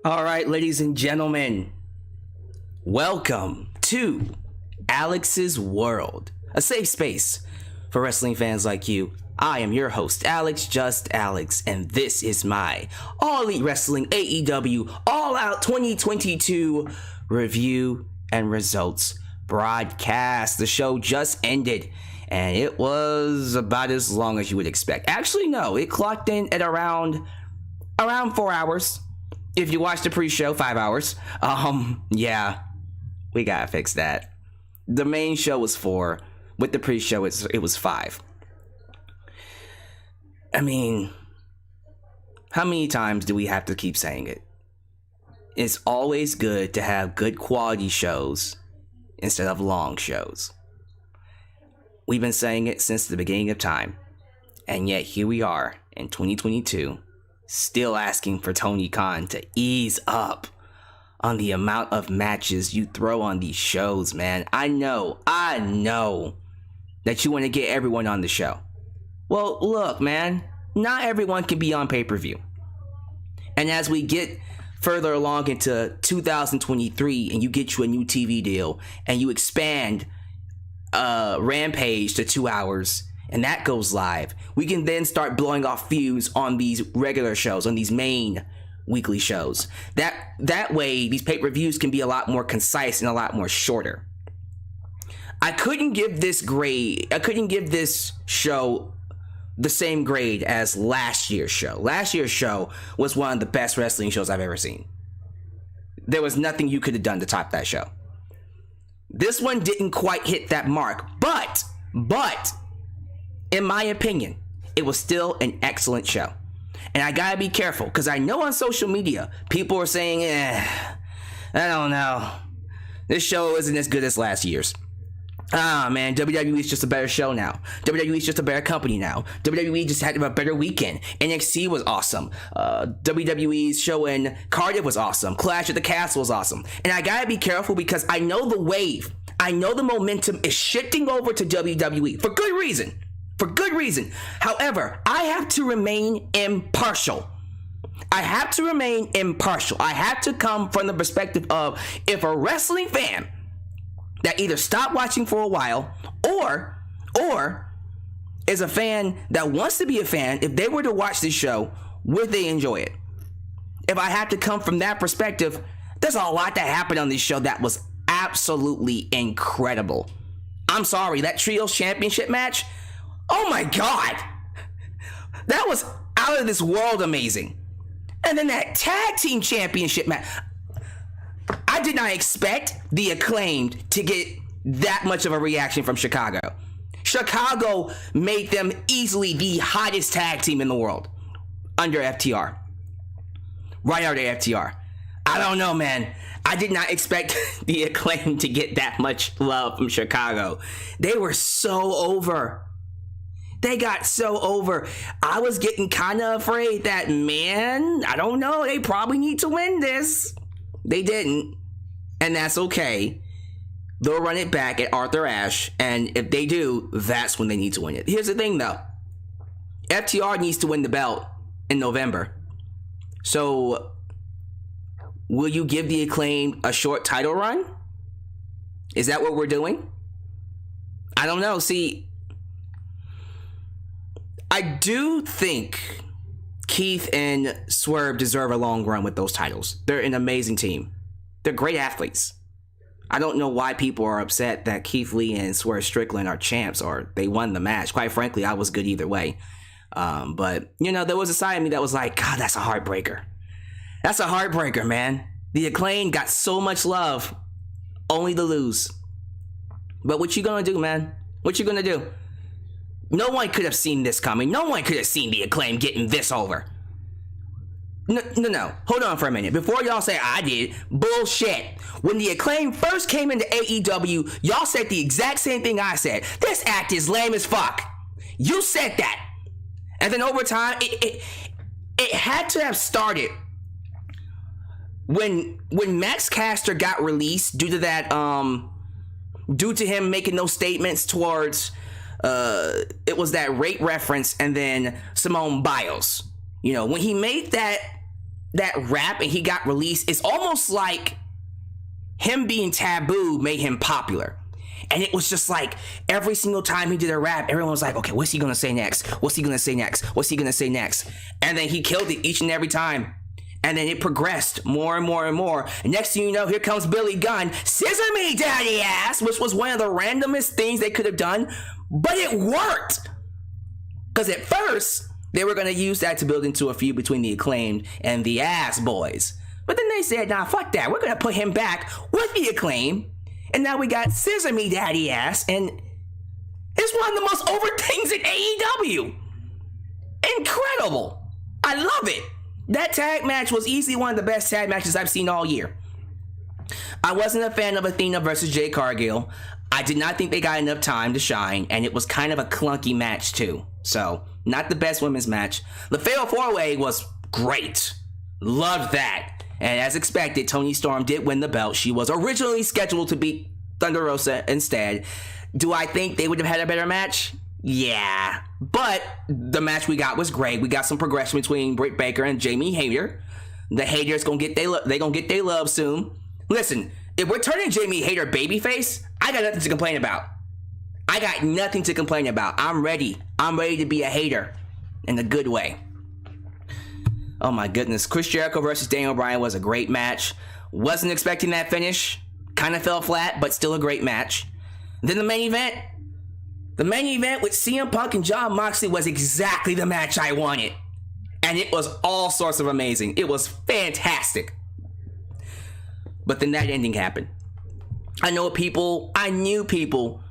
All right, ladies and gentlemen, welcome to Alyx's World, a safe space for wrestling fans like you. I am your host, Alyx, just Alyx, and this is my All Elite Wrestling AEW All Out 2022 review and results broadcast. The show just ended, and it was about as long as you would expect. Actually, no, it clocked in at around 4 hours. If you watched the pre-show, 5 hours. Yeah, we gotta fix that. The main show was 4. With the pre-show, it was 5. I mean, how many times do we have to keep saying it? It's always good to have good quality shows instead of long shows. We've been saying it since the beginning of time, and yet here we are in 2022, still asking for Tony Khan to ease up on the amount of matches you throw on these shows, man. I know that you want to get everyone on the show. Well, look, man, not everyone can be on pay-per-view. And as we get further along into 2023 and you get you a new TV deal and you expand Rampage to 2 hours and that goes live, we can then start blowing off fuse on these regular shows, on these main weekly shows. That way, these pay-per-views can be a lot more concise and a lot more shorter. I couldn't give this show the same grade as last year's show. Last year's show was one of the best wrestling shows I've ever seen. There was nothing you could have done to top that show. This one didn't quite hit that mark, but in my opinion, it was still an excellent show. And I gotta be careful, because I know on social media, people are saying, I don't know, this show isn't as good as last year's. Man, WWE is just a better show now. WWE is just a better company now. WWE just had a better weekend. NXT was awesome. WWE's show in Cardiff was awesome. Clash at the Castle was awesome. And I gotta be careful because I know the wave, I know the momentum is shifting over to WWE for good reason. For good reason. However, I have to remain impartial. I have to come from the perspective of if a wrestling fan that either stopped watching for a while or is a fan that wants to be a fan, if they were to watch this show, would they enjoy it? If I have to come from that perspective, there's a lot that happened on this show that was absolutely incredible. I'm sorry, that Trios Championship match, oh my God, that was out of this world amazing. And then that Tag Team Championship match, I did not expect the Acclaimed to get that much of a reaction from Chicago. Chicago made them easily the hottest tag team in the world under FTR. Right under FTR. I don't know, man. I did not expect the Acclaimed to get that much love from Chicago. They were so over. They got so over. I was getting kind of afraid that, man, I don't know, they probably need to win this. They didn't, and that's okay. They'll run it back at Arthur Ashe, and if they do, that's when they need to win it. Here's the thing, though. FTR needs to win the belt in November. So, will you give the Acclaimed a short title run? Is that what we're doing? I don't know. See, I do think Keith and Swerve deserve a long run with those titles. They're an amazing team. They're great athletes. I don't know why people are upset that Keith Lee and Swerve Strickland are champs or they won the match. Quite frankly, I was good either way. But, you know, there was a side of me that was like, God, that's a heartbreaker. That's a heartbreaker, man. The Acclaimed got so much love, only to lose. But what you gonna do, man? What you gonna do? No one could have seen this coming. No one could have seen the Acclaim getting this over. No. Hold on for a minute. Before y'all say I did, bullshit. When the Acclaim first came into AEW, y'all said the exact same thing I said. This act is lame as fuck. You said that. And then over time, it had to have started when Max Caster got released due to that, due to him making those statements towards it was that rape reference and then Simone Biles. You know, when he made that that rap and he got released, it's almost like him being taboo made him popular. And it was just like every single time he did a rap, everyone was like, okay, what's he gonna say next? What's he gonna say next? What's he gonna say next? And then he killed it each and every time. And then it progressed more and more and more. And next thing you know, here comes Billy Gunn, scissor me daddy ass, which was one of the randomest things they could have done, but it worked. Because at first, they were going to use that to build into a feud between the Acclaimed and the Ass Boys. But then they said, nah, fuck that. We're going to put him back with the Acclaim. And now we got Scissor Me Daddy Ass. And it's one of the most over things in AEW. Incredible. I love it. That tag match was easily one of the best tag matches I've seen all year. I wasn't a fan of Athena versus Jade Cargill. I did not think they got enough time to shine. And it was kind of a clunky match too. So, not the best women's match. The Fatal 4-Way was great. Loved that. And as expected, Toni Storm did win the belt. She was originally scheduled to beat Thunder Rosa instead. Do I think they would have had a better match? Yeah. But the match we got was great. We got some progression between Britt Baker and Jamie Hayter. The haters gonna get their love soon. Listen, if we're turning Jamie Hayter babyface, I got nothing to complain about. I got nothing to complain about. I'm ready. I'm ready to be a hater in a good way. Oh my goodness. Chris Jericho versus Daniel Bryan was a great match. Wasn't expecting that finish. Kind of fell flat, but still a great match. Then the main event. The main event with CM Punk and Jon Moxley was exactly the match I wanted. And it was all sorts of amazing. It was fantastic. But then that ending happened. I knew people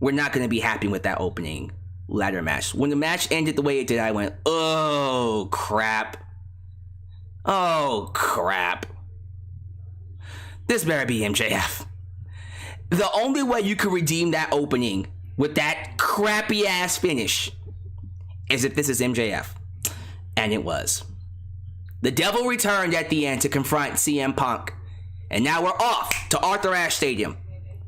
were not going to be happy with that opening ladder match. When the match ended the way it did, I went, oh, crap. Oh, crap. This better be MJF. The only way you could redeem that opening with that crappy-ass finish is if this is MJF. And it was. The devil returned at the end to confront CM Punk. And now we're off to Arthur Ashe Stadium.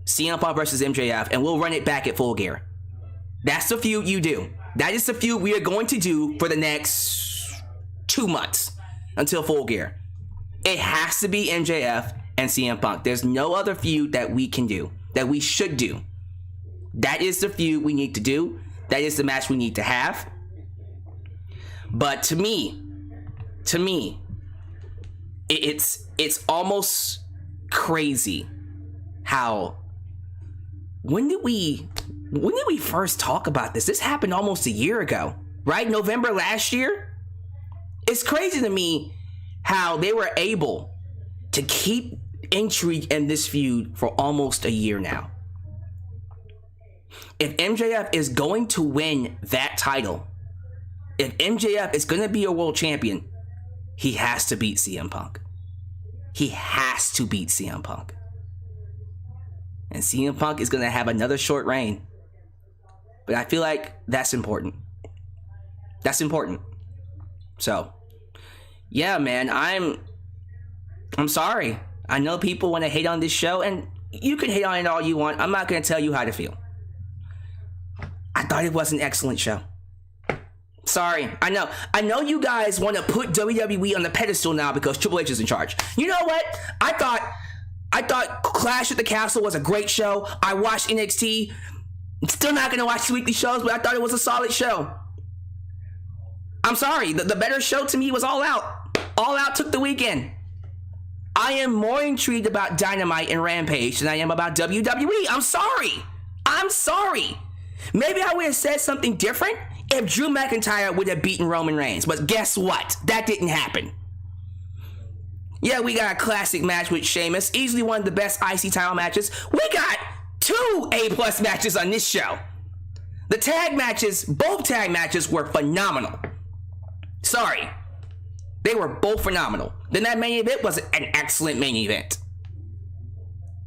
CM Punk versus MJF, and we'll run it back at Full Gear. That's the feud you do. That is the feud we are going to do for the next 2 months until Full Gear. It has to be MJF and CM Punk. There's no other feud that we can do, that we should do. That is the feud we need to do. That is the match we need to have. But to me, it's almost crazy how when did we first talk about this? This happened almost a year ago, right? November last year. It's crazy to me how they were able to keep intrigue in this feud for almost a year now. If MJF is going to win that title, if MJF is going to be a world champion, he has to beat CM Punk. He has to beat CM Punk. And CM Punk is going to have another short reign. But I feel like that's important. That's important. So, yeah, man, I'm sorry. I know people want to hate on this show, and you can hate on it all you want. I'm not going to tell you how to feel. I thought it was an excellent show. Sorry, I know you guys want to put WWE on the pedestal now because Triple H is in charge. You know what? I thought Clash at the Castle was a great show. I watched NXT. Still not going to watch the weekly shows, but I thought it was a solid show. I'm sorry. The better show to me was All Out. All Out took the weekend. I am more intrigued about Dynamite and Rampage than I am about WWE. I'm sorry. Maybe I would have said something different if Drew McIntyre would have beaten Roman Reigns. But guess what? That didn't happen. Yeah, we got a classic match with Sheamus. Easily one of the best IC title matches. We got 2 A+ matches on this show. The tag matches, both tag matches were phenomenal. Sorry. They were both phenomenal. Then that main event was an excellent main event.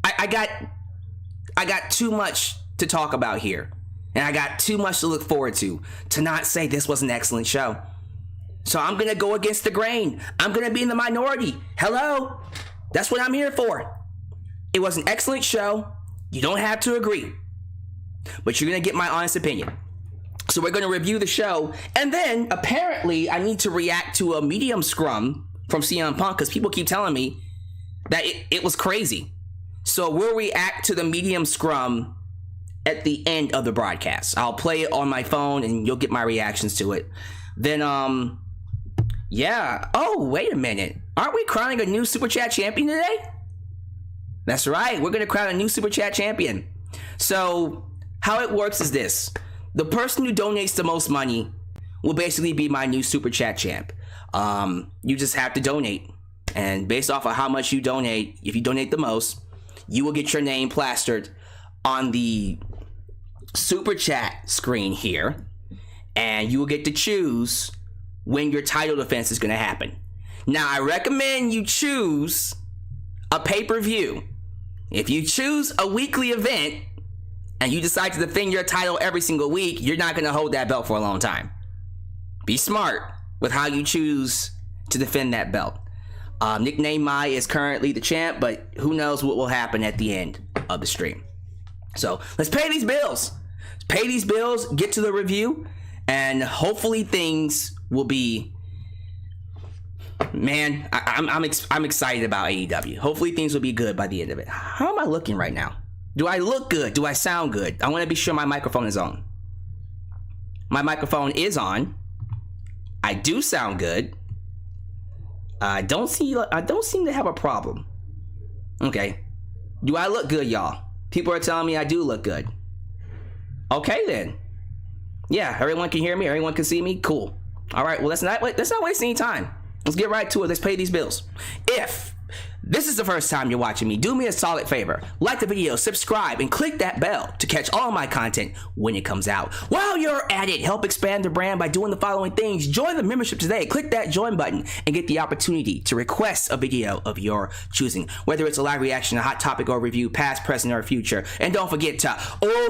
I got too much to talk about here. And I got too much to look forward to not say this was an excellent show. So I'm going to go against the grain. I'm going to be in the minority. Hello? That's what I'm here for. It was an excellent show. You don't have to agree. But you're going to get my honest opinion. So we're going to review the show. And then, apparently, I need to react to a Medium Scrum from CM Punk because people keep telling me that it was crazy. So we'll react to the Media Scrum at the end of the broadcast. I'll play it on my phone and you'll get my reactions to it. Then, yeah. Oh, wait a minute. Aren't we crowning a new Super Chat champion today? That's right. We're going to crown a new Super Chat champion. So how it works is this. The person who donates the most money will basically be my new Super Chat champ. You just have to donate. And based off of how much you donate, if you donate the most, you will get your name plastered on the Super Chat screen here. And you will get to choose when your title defense is going to happen. Now, I recommend you choose a pay-per-view. If you choose a weekly event and you decide to defend your title every single week, you're not going to hold that belt for a long time. Be smart with how you choose to defend that belt. Nickname Mai is currently the champ, but who knows what will happen at the end of the stream. So let's pay these bills. Pay these bills, get to the review, and hopefully things will be... Man, I'm excited about AEW. Hopefully things will be good by the end of it. How am I looking right now? Do I look good? Do I sound good? I want to be sure my microphone is on. My microphone is on. I do sound good. I don't seem to have a problem. Okay. Do I look good, y'all? People are telling me I do look good. Okay then. Yeah, everyone can hear me. Everyone can see me. Cool. All right. Well, let's not waste any time. Let's get right to it. Let's pay these bills. If this is the first time you're watching me, do me a solid favor. Like the video, subscribe, and click that bell to catch all my content when it comes out. While you're at it, help expand the brand by doing the following things. Join the membership today. Click that join button and get the opportunity to request a video of your choosing. Whether it's a live reaction, a hot topic or review, past, present, or future. And don't forget to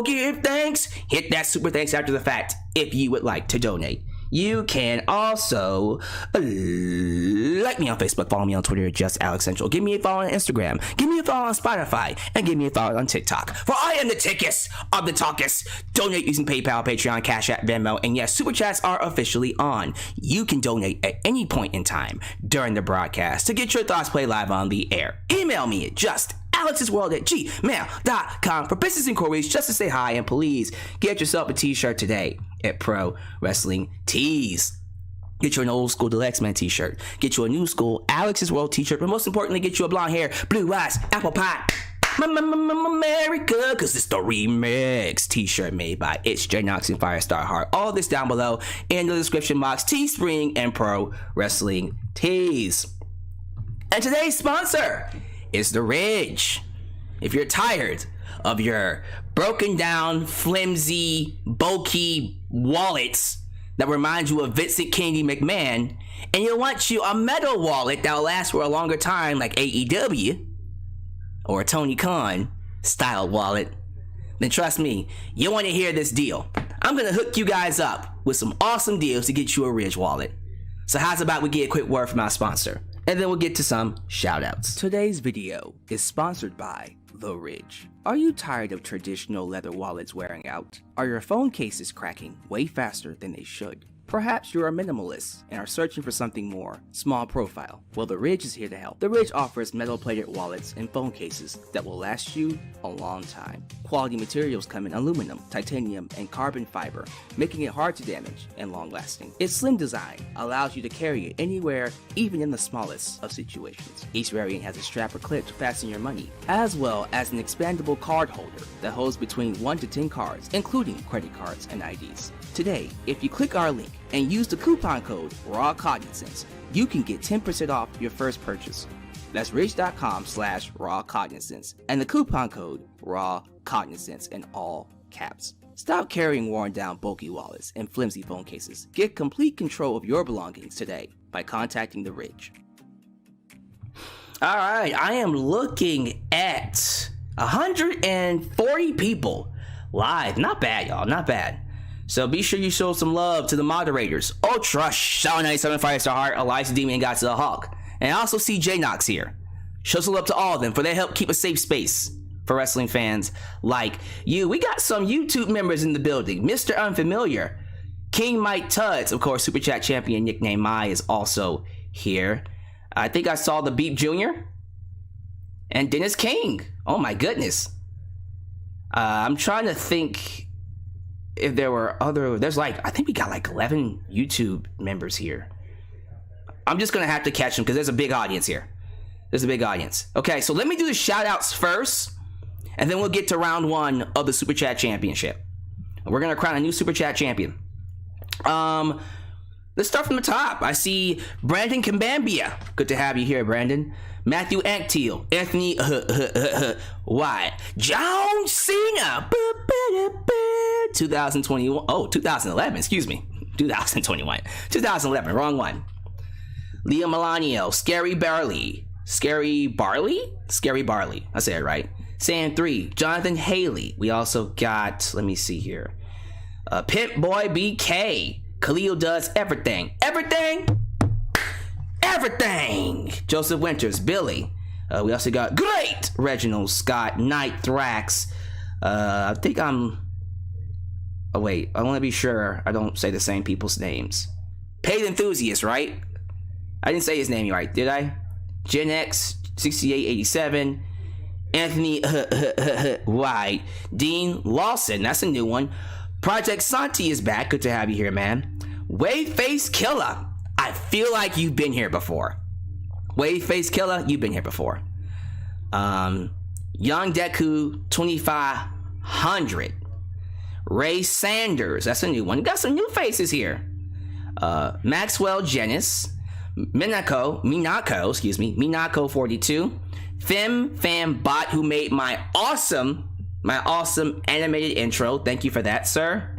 give thanks. Hit that super thanks after the fact if you would like to donate. You can also like me on Facebook, follow me on Twitter, just Alyx Central. Give me a follow on Instagram, give me a follow on Spotify, and give me a follow on TikTok. For I am the tickest of the talkest. Donate using PayPal, Patreon, Cash App, Venmo, and yes, Super Chats are officially on. You can donate at any point in time during the broadcast to get your thoughts played live on the air. Email me at Alyx'sWorld@gmail.com for business inquiries, just to say hi, and please get yourself a t-shirt today at Pro Wrestling Tees. Get you an old school Deluxe Man t-shirt, get you a new school Alyx's World t-shirt, but most importantly, get you a blonde hair, blue eyes, apple pie, America, cause it's the remix t-shirt made by It's J Knox and Firestar Heart. All this down below in the description box. Teespring and Pro Wrestling Tees. And today's sponsor is the Ridge. If you're tired of your broken down, flimsy, bulky wallets that remind you of Vincent Kennedy McMahon, and you want you a metal wallet that'll last for a longer time like AEW or a Tony Khan style wallet, then trust me, you want to hear this deal. I'm going to hook you guys up with some awesome deals to get you a Ridge wallet. So how's about we get a quick word from our sponsor, and then we'll get to some shoutouts. Today's video is sponsored by The Ridge. Are you tired of traditional leather wallets wearing out? Are your phone cases cracking way faster than they should? Perhaps you're a minimalist and are searching for something more small profile. Well, The Ridge is here to help. The Ridge offers metal-plated wallets and phone cases that will last you a long time. Quality materials come in aluminum, titanium, and carbon fiber, making it hard to damage and long-lasting. Its slim design allows you to carry it anywhere, even in the smallest of situations. Each variant has a strap or clip to fasten your money, as well as an expandable card holder that holds between 1 to 10 cards, including credit cards and IDs. Today, if you click our link and use the coupon code RAWCognizance, you can get 10% off your first purchase. That's ridge.com/rawcognizance and the coupon code RAWCognizance in all caps. Stop carrying worn down bulky wallets and flimsy phone cases. Get complete control of your belongings today by contacting The Ridge. All right, I am looking at 140 people live. Not bad, y'all, not bad. So be sure you show some love to the moderators. Ultra, Shaw 97, Firestar Heart, Elias Demon, and Godzilla Hawk. And I also see J Knox here. Show some love to all of them for their help keep a safe space for wrestling fans like you. We got some YouTube members in the building. Mr. Unfamiliar, King Mike Tuds, of course, Super Chat Champion nickname Mai is also here. I think I saw the Beep Jr. and Dennis King. Oh my goodness. I'm trying to think if there were other. There's like, I think we got like 11 YouTube members here. I'm just gonna have to catch them because there's a big audience here. There's a big audience. Okay, so let me do the shout outs first, and then we'll get to round 1 of the Super Chat Championship. We're gonna crown a new Super Chat champion. Let's start from the top. I see Brandon Kambambia. Good to have you here, Brandon. Matthew Ankteal, Anthony Wyatt, John Cena, 2021. Oh, 2011. Excuse me, 2021, 2011. Wrong one. Leo Melanio, Scary Barley. I say it right. Sam 3, Jonathan Haley. We also got, let me see here, Pimp Boy BK. Khalil does everything. Joseph Winters, Billy. We also got Great Reginald Scott, Knight Thrax. I think I'm. Oh wait, I want to be sure I don't say the same people's names. Paid Enthusiast, right? I didn't say his name right, did I? Gen X 6887. Anthony White. Dean Lawson, that's a new one. Project Santi is back. Good to have you here, man. Waveface Killer. I feel like you've been here before. Waveface Killer, you've been here before. Young Deku 2500. Ray Sanders, that's a new one. Got some new faces here. Maxwell Jenis. Minako 42. Fem Bot, who made my awesome animated intro. Thank you for that, sir.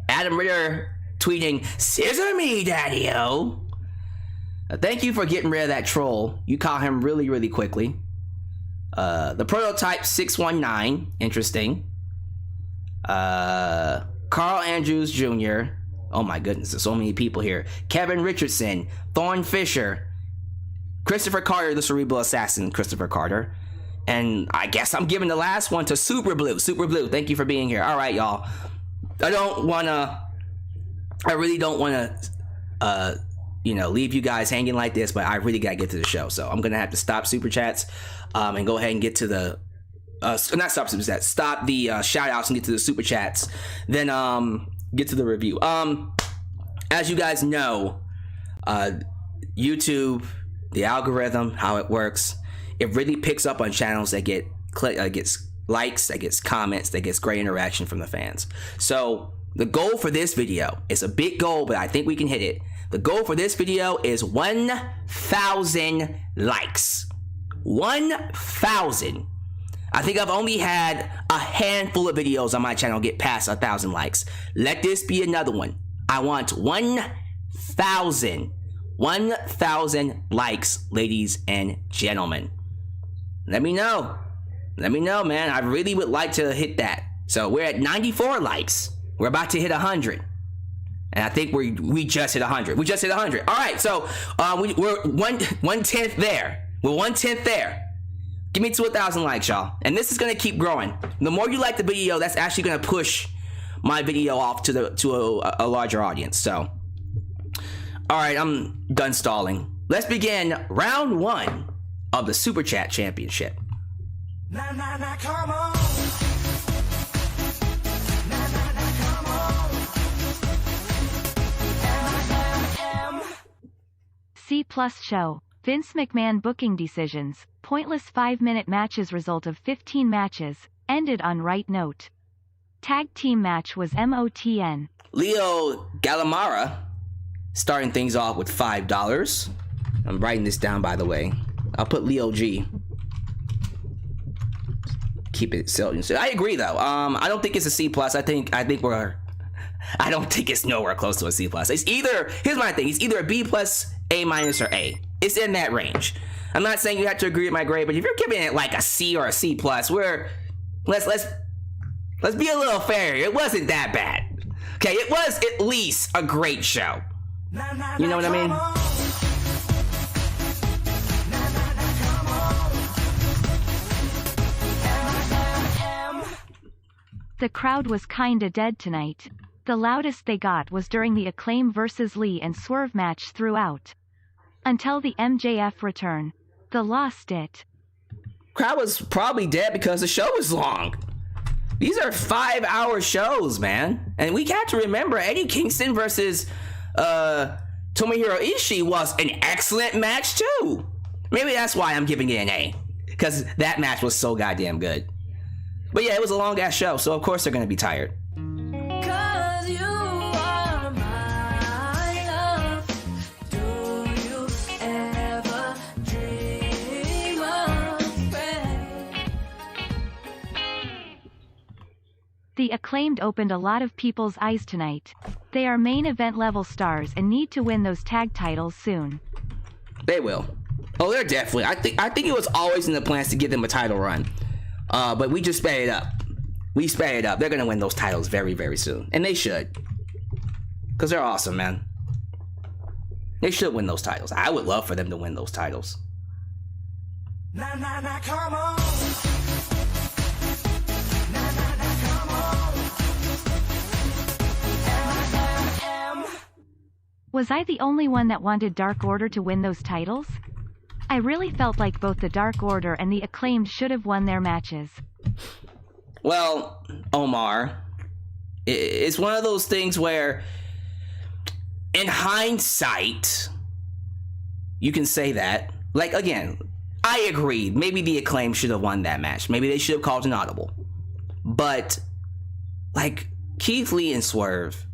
Adam Ritter tweeting, "Scissor me, daddy-o." Thank you for getting rid of that troll. You caught him really, really quickly. The Prototype 619, interesting. Carl Andrews Jr. Oh my goodness, there's so many people here. Kevin Richardson, Thorn Fisher, Christopher Carter, the Cerebral Assassin, Christopher Carter. And I guess I'm giving the last one to Super Blue. Super Blue, thank you for being here. All right, y'all. I really don't want to, leave you guys hanging like this, but I really got to get to the show. So I'm going to have to stop Super Chats and go ahead and get to the, stop the shout outs and get to the Super Chats. Then get to the review. As you guys know, YouTube, the algorithm, how it works, it really picks up on channels that gets likes, that gets comments, that gets great interaction from the fans. So the goal for this video is a big goal, but I think we can hit it. The goal for this video is 1,000 likes. 1,000. I think I've only had a handful of videos on my channel get past 1,000 likes. Let this be another one. I want 1,000 likes, ladies and gentlemen. Let me know, man. I really would like to hit that. So we're at 94 likes. We're about to hit 100. And I think we just hit 100. We just hit 100. All right, so we're 1/10 there. We're 1/10 there. Give me to 1,000 likes, y'all. And this is gonna keep growing. The more you like the video, that's actually gonna push my video off to a larger audience. So, all right, I'm done stalling. Let's begin round 1 of the Super Chat Championship. Nah, come on. Come on. C+ show. Vince McMahon booking decisions. Pointless 5-minute matches result of 15 matches. Ended on right note. Tag team match was MOTN. Leo Galamara starting things off with $5. I'm writing this down, by the way. I'll put Leo G. Keep it silly. I agree, though. I don't think it's a C+. I don't think it's nowhere close to a C+. It's either, here's my thing, it's either a B+, A-, or A. It's in that range. I'm not saying you have to agree with my grade, but if you're giving it like a C or a C+, let's be a little fair. It wasn't that bad. Okay, it was at least a great show. You know what I mean? The crowd was kinda dead tonight. The loudest they got was during the Acclaim vs. Lee and Swerve match throughout. Until the MJF return. The lost it. Crowd was probably dead because the show was long. These are 5-hour shows, man. And we got to remember Eddie Kingston versus Tomohiro Ishii was an excellent match too. Maybe that's why I'm giving it an A. Because that match was so goddamn good. But yeah, it was a long ass show, so of course they're gonna be tired. Cause you are my love. Do you ever dream of friends? The Acclaimed opened a lot of people's eyes tonight. They are main event level stars and need to win those tag titles soon. They will. Oh, they're definitely. I think it was always in the plans to give them a title run. But we just sped it up. We sped it up. They're gonna win those titles very, very soon. And they should. Because they're awesome, man. They should win those titles. I would love for them to win those titles. Nah, nah, nah, come on. Nah, nah, nah, come on. M. Was I the only one that wanted Dark Order to win those titles? I really felt like both the Dark Order and the Acclaimed should have won their matches. Well, Omar, it's one of those things where, in hindsight, you can say that. Like, again, I agree. Maybe the Acclaim should have won that match. Maybe they should have called an audible. But, like, Keith Lee and Swerve,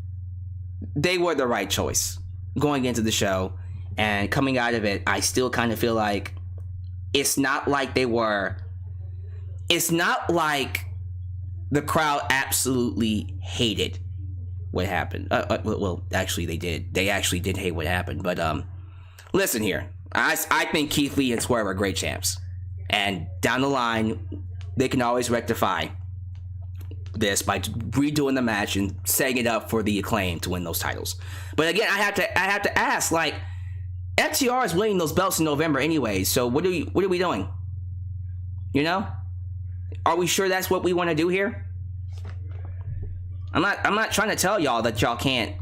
they were the right choice going into the show. And coming out of it, I still kind of feel like it's not like they were... It's not like the crowd absolutely hated what happened. Well, actually, they did. They actually did hate what happened. But listen here. I think Keith Lee and Swerve are great champs. And down the line, they can always rectify this by redoing the match and setting it up for the Acclaim to win those titles. But again, I have to ask, like, FTR is winning those belts in November anyway, so what are we doing? You know? Are we sure that's what we want to do here? I'm not trying to tell y'all that y'all can't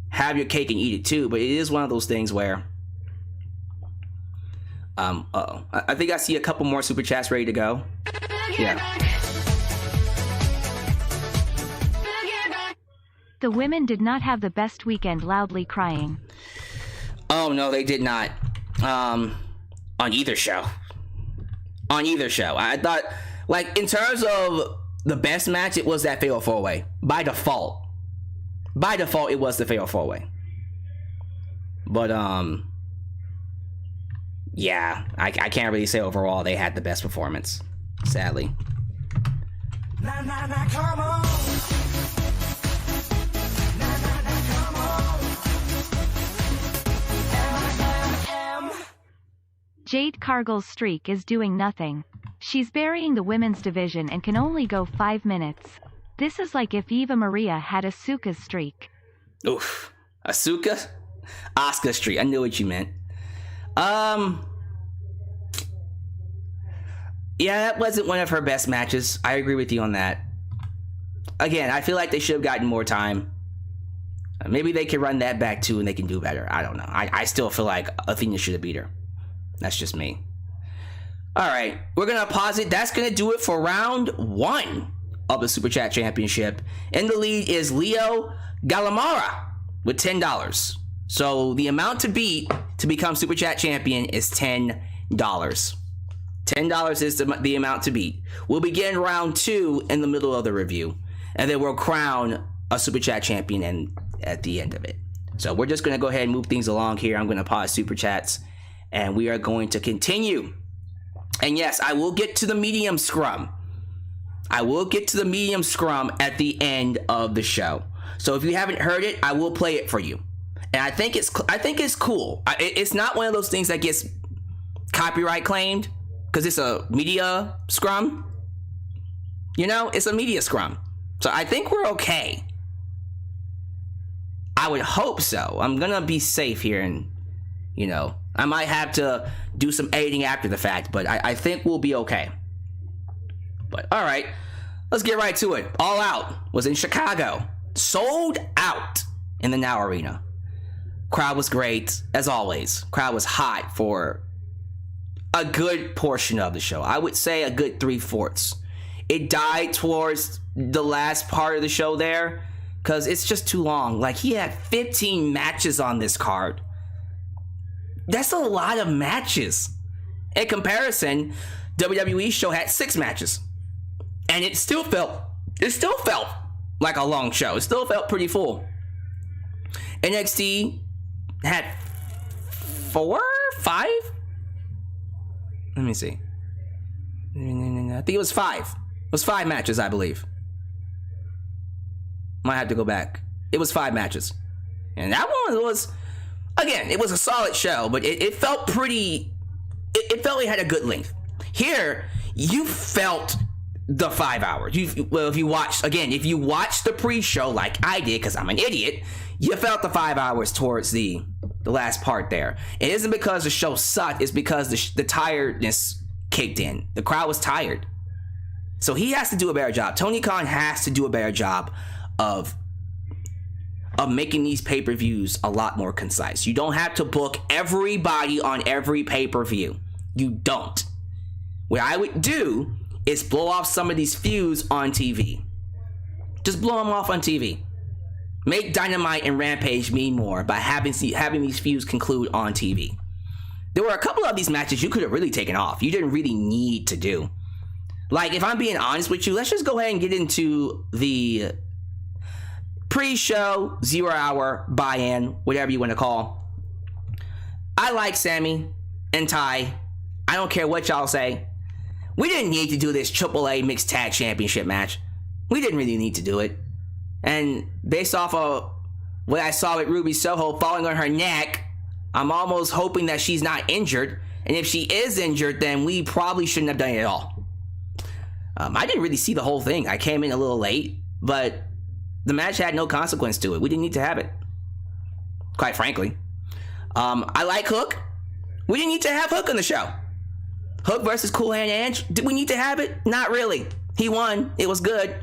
have your cake and eat it too, but it is one of those things where I think I see a couple more super chats ready to go. Yeah. The women did not have the best weekend, loudly crying. Oh no, they did not. On either show. I thought, like, in terms of the best match, it was that Fatal 4-Way. By default, it was the Fatal 4-Way. But, yeah, I can't really say overall they had the best performance, sadly. Nah, nah, nah, come on. Nah, nah, nah, come on. M. Jade Cargill's streak is doing nothing. She's burying the women's division and can only go 5 minutes. This is like if Eva Maria had Asuka's streak. Oof. Asuka? Asuka streak. I knew what you meant. Yeah, that wasn't one of her best matches. I agree with you on that. Again, I feel like they should have gotten more time. Maybe they can run that back too and they can do better. I don't know. I still feel like Athena should have beat her. That's just me. Alright, we're going to pause it. That's going to do it for round 1 of the Super Chat Championship. In the lead is Leo Galamara with $10. So the amount to beat to become Super Chat Champion is $10. $10 is the amount to beat. We'll begin round 2 in the middle of the review. And then we'll crown a Super Chat Champion at the end of it. So we're just going to go ahead and move things along here. I'm going to pause Super Chats. And we are going to continue. And yes, I will get to the medium scrum. I will get to the medium scrum at the end of the show. So if you haven't heard it, I will play it for you. And I think it's cool. It's not one of those things that gets copyright claimed because it's a media scrum. You know, it's a media scrum. So I think we're okay. I would hope so. I'm gonna be safe here, and you know, I might have to do some editing after the fact, but I think we'll be okay. But all right, let's get right to it. All Out was in Chicago, sold out in the Now Arena. Crowd was great, as always. Crowd was hot for a good portion of the show. I would say a good 3/4. It died towards the last part of the show there because it's just too long. Like, he had 15 matches on this card. That's a lot of matches. In comparison, WWE show had 6 matches. And it still felt like a long show. It still felt pretty full. NXT had 4, 5? Let me see. I think it was 5. It was 5 matches, I believe. Might have to go back. It was 5 matches. And that one was, again, it was a solid show, but it felt pretty, it felt like it had a good length. Here, you felt the 5 hours. If you watched the pre-show like I did, because I'm an idiot, you felt the 5 hours towards the last part there. It isn't because the show sucked, it's because the tiredness kicked in. The crowd was tired. So he has to do a better job. Tony Khan has to do a better job of making these pay-per-views a lot more concise. You don't have to book everybody on every pay-per-view. You don't. What I would do is blow off some of these feuds on TV. Just blow them off on TV. Make Dynamite and Rampage mean more by having these feuds conclude on TV. There were a couple of these matches you could have really taken off. You didn't really need to do. Like, if I'm being honest with you, let's just go ahead and get into the pre-show 0 hour buy-in, whatever you want to call. I like Sammy and Ty. I don't care what y'all say. We didn't need to do this AAA Mixed Tag Championship match. We didn't really need to do it. And based off of what I saw with Ruby Soho falling on her neck, I'm almost hoping that she's not injured. And if she is injured, then we probably shouldn't have done it at all. I didn't really see the whole thing. I came in a little late, but the match had no consequence to it. We didn't need to have it, quite frankly. I like Hook. We didn't need to have Hook on the show. Hook versus Cool Hand Edge. Did we need to have it? Not really. He won. It was good.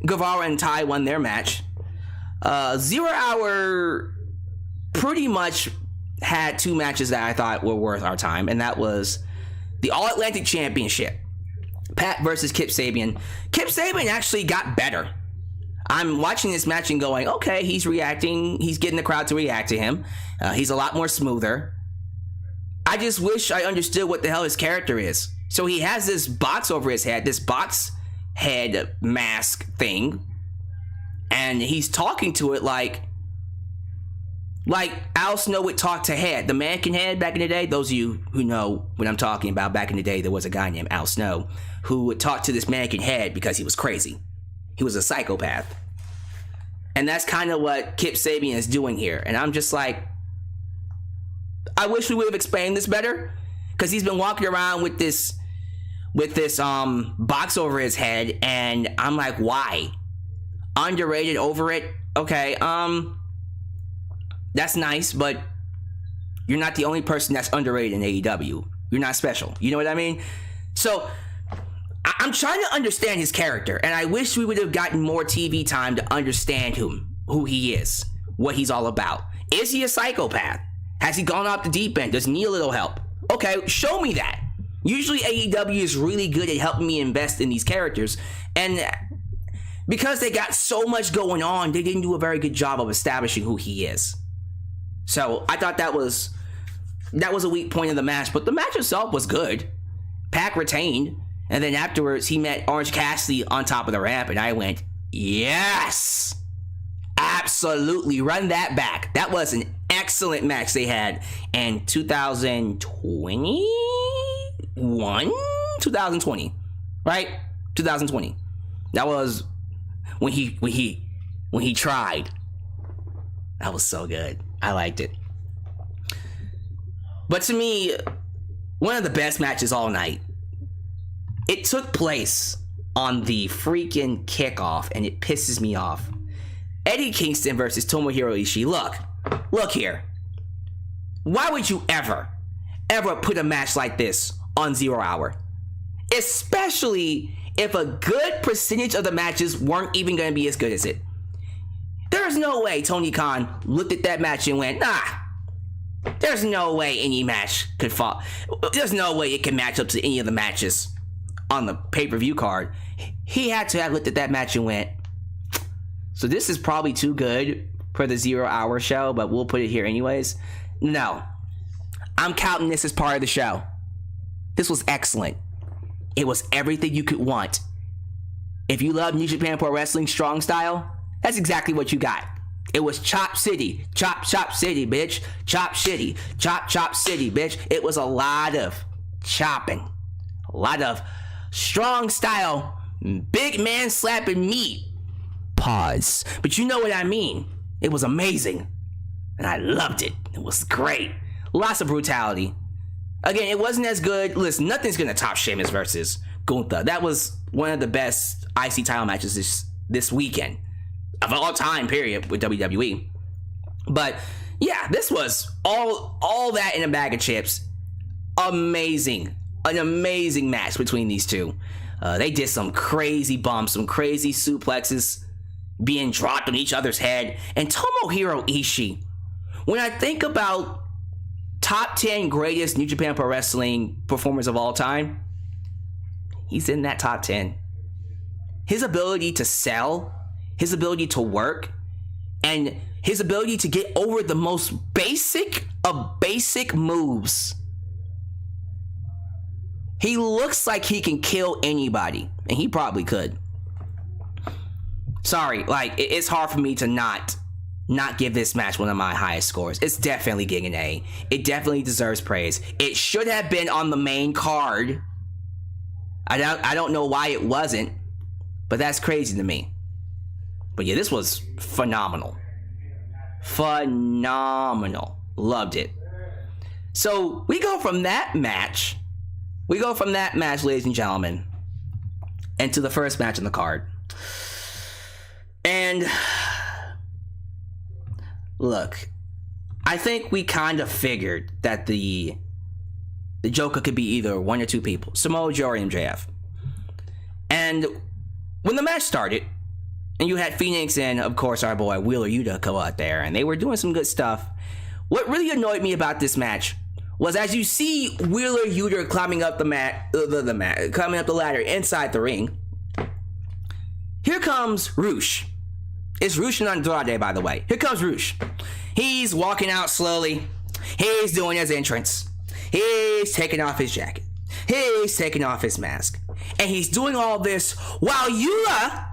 Guevara and Ty won their match. 0 hour pretty much had 2 matches that I thought were worth our time, and that was the All Atlantic Championship. Pat versus Kip Sabian. Kip Sabian actually got better. I'm watching this match and going, okay, he's reacting. He's getting the crowd to react to him. He's a lot more smoother. I just wish I understood what the hell his character is. So he has this box over his head, this box head mask thing, and he's talking to it like Al Snow would talk to Head, the mannequin Head back in the day. Those of you who know what I'm talking about, back in the day, there was a guy named Al Snow who would talk to this mannequin Head because he was crazy. He was a psychopath. And that's kind of what Kip Sabian is doing here. And I'm just like, I wish we would have explained this better, because he's been walking around with this box over his head, and I'm like, why? Underrated, over it? Okay, that's nice, but you're not the only person that's underrated in AEW. You're not special. You know what I mean? So I'm trying to understand his character, and I wish we would have gotten more TV time to understand who he is, what he's all about. Is he a psychopath? Has he gone off the deep end? Does he need a little help? Okay, show me that. Usually AEW is really good at helping me invest in these characters, and because they got so much going on, they didn't do a very good job of establishing who he is. So I thought that was a weak point of the match, but the match itself was good. Pac retained, and then afterwards he met Orange Cassidy on top of the ramp, and I went, yes! Absolutely, run that back. That was an excellent match they had in 2020, right? 2020. That was when he tried. That was so good. I liked it. But to me, one of the best matches all night. It took place on the freaking kickoff, and it pisses me off. Eddie Kingston versus Tomohiro Ishii. Look here. Why would you ever put a match like this on 0 hour? Especially if a good percentage of the matches weren't even going to be as good as it. There's no way Tony Khan looked at that match and went, nah, There's no way any match could fall. There's no way it can match up to any of the matches on the pay-per-view card. He had to have looked at that match and went, so this is probably too good for the 0 hour show, but we'll put it here anyways. No. I'm counting this as part of the show. This was excellent. It was everything you could want. If you love New Japan Pro Wrestling strong style, that's exactly what you got. It was Chop City. Chop City, bitch. Chop City. Chop City, bitch. It was a lot of chopping. A lot of strong style, big man slapping meat. Pause. But you know what I mean. It was amazing. And I loved it. It was great. Lots of brutality. Again, it wasn't as good. Listen, nothing's going to top Sheamus versus Gunther. That was one of the best IC title matches this weekend. Of all time, period, with WWE. But, yeah, this was all that in a bag of chips. Amazing. An amazing match between these two. They did some crazy bumps, some crazy suplexes being dropped on each other's head. And Tomohiro Ishii, when I think about top 10 greatest New Japan Pro Wrestling performers of all time, he's in that top 10. His ability to sell, his ability to work, and his ability to get over the most basic of basic moves. He looks like he can kill anybody, and he probably could. Sorry, like, it's hard for me to not give this match one of my highest scores. It's definitely getting an A. It definitely deserves praise. It should have been on the main card. I don't know why it wasn't, but that's crazy to me. But yeah, this was phenomenal. Phenomenal. Loved it. So we go from that match, ladies and gentlemen, into the first match on the card. And look, I think we kind of figured that the Joker could be either one or two people, Samoa Joe or MJF. And when the match started, and you had Phoenix and, of course, our boy Wheeler Yuta come out there, and they were doing some good stuff. What really annoyed me about this match was, as you see Wheeler Yuta climbing up climbing up the ladder inside the ring, here comes Roosh. It's Roosh and Andrade, by the way. Here comes Roosh. He's walking out slowly. He's doing his entrance. He's taking off his jacket. He's taking off his mask. And he's doing all this while Yuta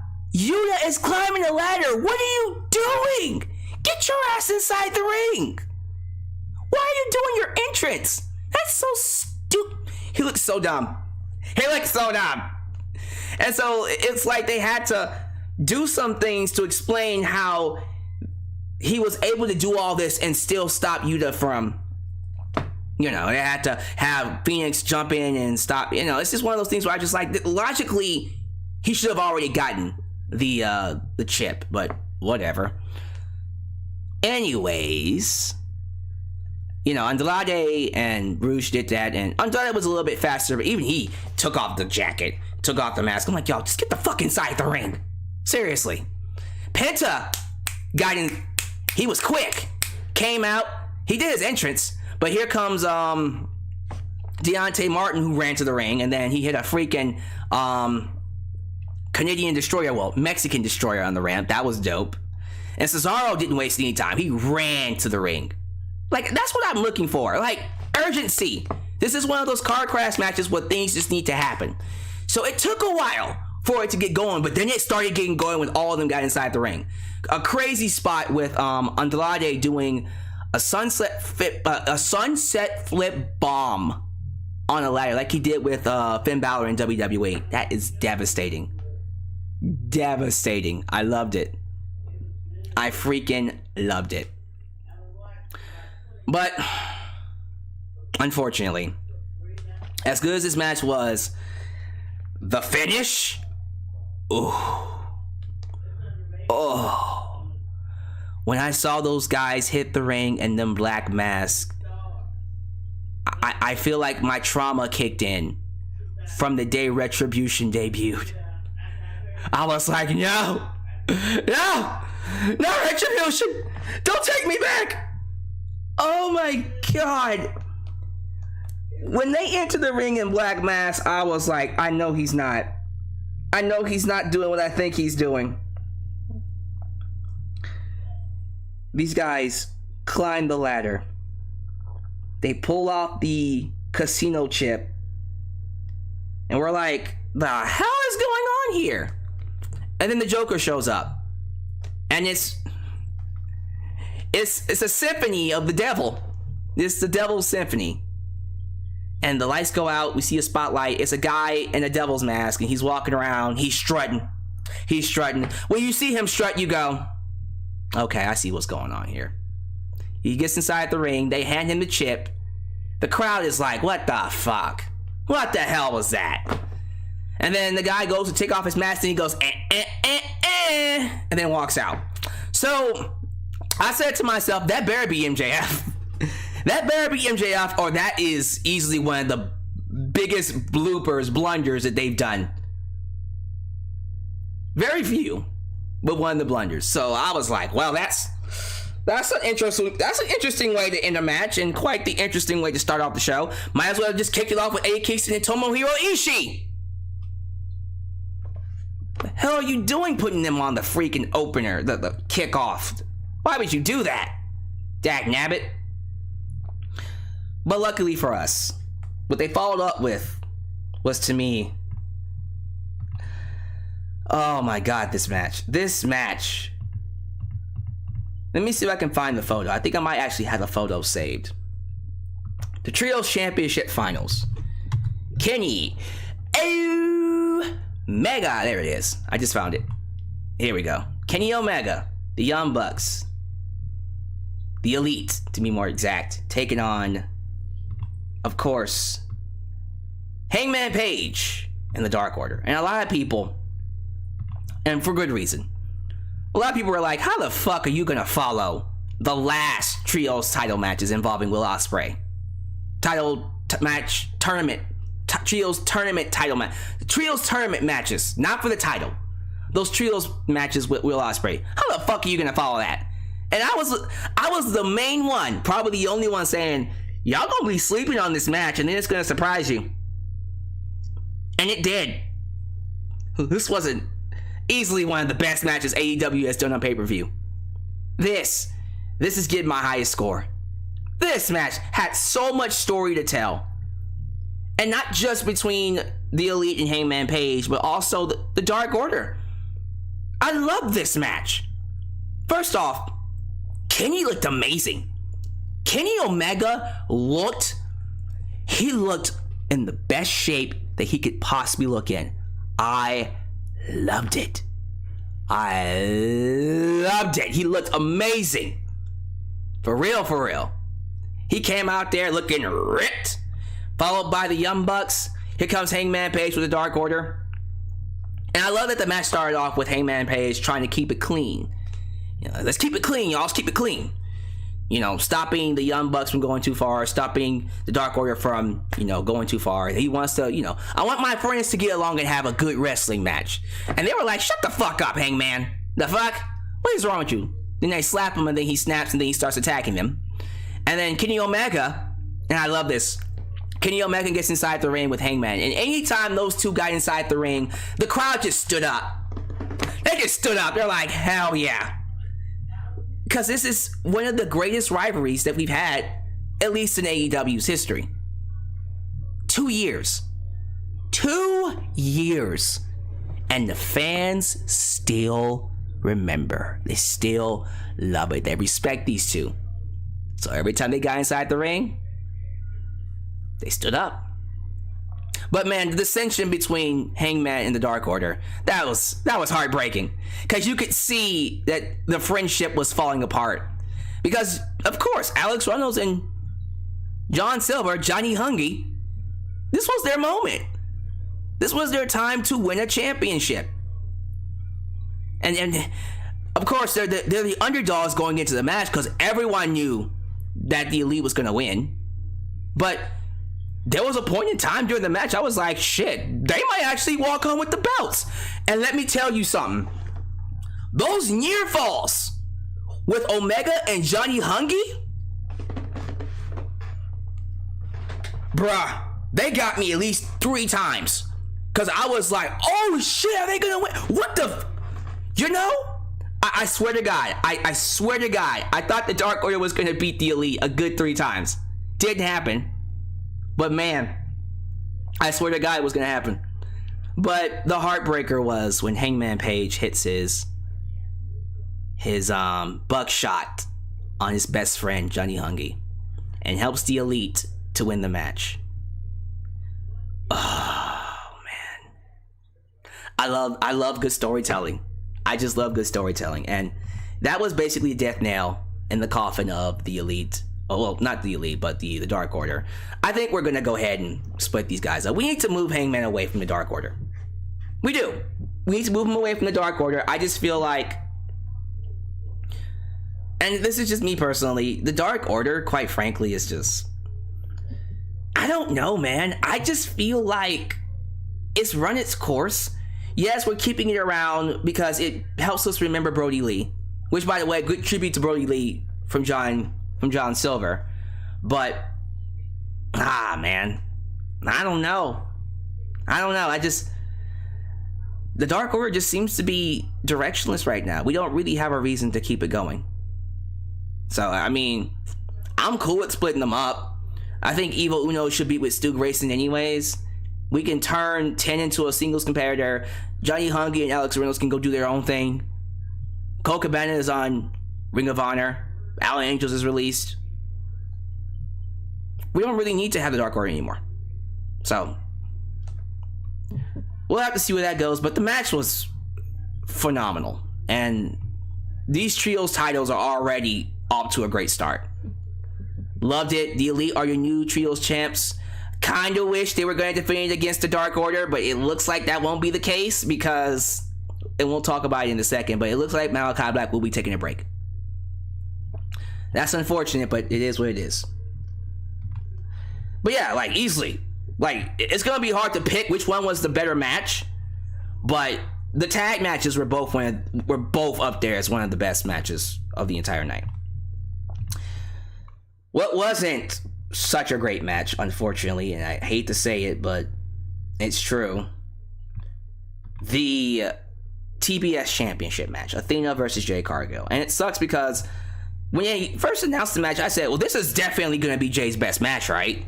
is climbing the ladder. What are you doing? Get your ass inside the ring. Why are you doing your entrance? That's so stupid. He looks so dumb. And so it's like they had to do some things to explain how he was able to do all this and still stop Yuta from, they had to have Phoenix jump in and stop. It's just one of those things where I just like, logically, he should have already gotten the chip, but whatever. Anyways, Andrade and Roosh did that, and Andrade was a little bit faster, but even he took off the jacket, took off the mask. I'm like, y'all, just get the fuck inside the ring. Seriously. Penta got in. He was quick. Came out. He did his entrance, but here comes Deontay Martin, who ran to the ring, and then he hit a freaking Canadian Destroyer, Mexican Destroyer on the ramp. That was dope. And Cesaro didn't waste any time. He ran to the ring. Like, that's what I'm looking for. Like, urgency. This is one of those car crash matches where things just need to happen. So it took a while for it to get going, but then it started getting going when all of them got inside the ring. A crazy spot with Andrade doing a sunset flip bomb on a ladder, like he did with Finn Balor in WWE. That is devastating. Devastating. I loved it. I freaking loved it. But unfortunately, as good as this match was, the finish, when I saw those guys hit the ring and them black masks, I feel like my trauma kicked in from the day Retribution debuted. I was like, no, Retribution, don't take me back. Oh my god. When they enter the ring in black mask, I was like, I know he's not doing what I think he's doing. These guys climb the ladder. They pull off the casino chip. And we're like, the hell is going on here? And then the Joker shows up. And it's a symphony of the devil. It's the devil's symphony. And the lights go out. We see a spotlight. It's a guy in a devil's mask, and he's walking around. He's strutting. When you see him strut, you go, okay, I see what's going on here. He gets inside the ring. They hand him the chip. The crowd is like, what the fuck? What the hell was that? And then the guy goes to take off his mask, and he goes, and then walks out. So I said to myself, that better be MJF. That better be MJF, or that is easily one of the biggest blunders that they've done. Very few, but one of the blunders. So I was like, well, that's an interesting way to end a match, and quite the interesting way to start off the show. Might as well just kick it off with Eddie Kingston and Tomohiro Ishii. The hell are you doing putting them on the freaking opener, the kickoff? Why would you do that? Dag nabbit. But luckily for us, what they followed up with was, to me, oh my god, this match. Let me see if I can find the photo. I think I might actually have a photo saved. The Trios Championship Finals. Kenny Omega. There it is. I just found it. Here we go. Kenny Omega, the Young Bucks, the Elite, to be more exact, taking on, of course, Hangman Page and the Dark Order. And a lot of people, and for good reason, a lot of people were like, how the fuck are you gonna follow the last Trios title matches involving Will Ospreay? Trios tournament title match. Trios tournament matches, not for the title. Those Trios matches with Will Ospreay. How the fuck are you gonna follow that? And I was the main one, probably the only one saying, y'all gonna be sleeping on this match and then it's gonna surprise you. And it did. This wasn't easily one of the best matches AEW has done on pay-per-view. This is getting my highest score. This match had so much story to tell. And not just between the Elite and Hangman Page, but also the Dark Order. I love this match. First off, Kenny looked amazing. Kenny Omega looked in the best shape that he could possibly look in. I loved it. He looked amazing. For real. He came out there looking ripped, followed by the Young Bucks. Here comes Hangman Page with the Dark Order. And I love that the match started off with Hangman Page trying to keep it clean. You know, let's keep it clean, y'all. Let's keep it clean. You know, stopping the Young Bucks from going too far, stopping the Dark Order from, going too far. He wants to, I want my friends to get along and have a good wrestling match. And they were like, shut the fuck up, Hangman. The fuck? What is wrong with you? Then they slap him and then he snaps and then he starts attacking them. And then Kenny Omega, and I love this, Kenny Omega gets inside the ring with Hangman. And anytime those two got inside the ring, the crowd just stood up. They just stood up. They're like, hell yeah. Because this is one of the greatest rivalries that we've had, at least in AEW's history. 2 years. 2 years. And the fans still remember. They still love it. They respect these two. So every time they got inside the ring, they stood up. But man, the dissension between Hangman and the Dark Order, that was heartbreaking. Because you could see that the friendship was falling apart. Because, of course, Alex Reynolds and John Silver, Johnny Hungy, this was their moment. This was their time to win a championship. And of course, they're the underdogs going into the match because everyone knew that the Elite was going to win. But there was a point in time during the match I was like, shit, they might actually walk home with the belts. And let me tell you something. Those near falls with Omega and Johnny Hungy, bruh, they got me at least 3 times. Because I was like, oh shit, are they going to win? What the... You know? I swear to God. I swear to God. I thought the Dark Order was going to beat the Elite a good 3 times. Didn't happen. But man, I swear to God it was going to happen. But the heartbreaker was when Hangman Page hits his buckshot on his best friend, Johnny Hungy, and helps the Elite to win the match. Oh man, I love good storytelling. I just love good storytelling, and that was basically a death nail in the coffin of the Elite. Oh, well, not the Elite, but the Dark Order. I think we're gonna go ahead and split these guys up. We need to move Hangman away from the Dark Order. We do. We need to move him away from the Dark Order. I just feel like, and this is just me personally, the Dark Order, quite frankly, is just, I don't know, man. I just feel like it's run its course. Yes, we're keeping it around because it helps us remember Brody Lee, which, by the way, good tribute to Brody Lee from John Silver. But man, I don't know. The Dark Order just seems to be directionless right now. We don't really have a reason to keep it going. So, I mean, I'm cool with splitting them up. I think Evil Uno should be with Stu Grayson anyways. We can turn 10 into a singles competitor. Johnny Hungy and Alex Reynolds can go do their own thing. Cole Cabana is on Ring of Honor. Alan Angels is released. We don't really need to have the Dark Order anymore. So, we'll have to see where that goes. But the match was phenomenal. And these trios titles are already off to a great start. Loved it. The Elite are your new trios champs. Kinda wish they were going to defend it against the Dark Order, but it looks like that won't be the case because, and we'll talk about it in a second, but it looks like Malachi Black will be taking a break. That's unfortunate, but it is what it is. But yeah, like, easily. Like, it's going to be hard to pick which one was the better match, but the tag matches were both up there as one of the best matches of the entire night. What wasn't such a great match, unfortunately, and I hate to say it, but it's true. The TBS Championship match, Athena versus Jade Cargill. And it sucks because when they first announced the match, I said, well, this is definitely going to be Jade's best match, right?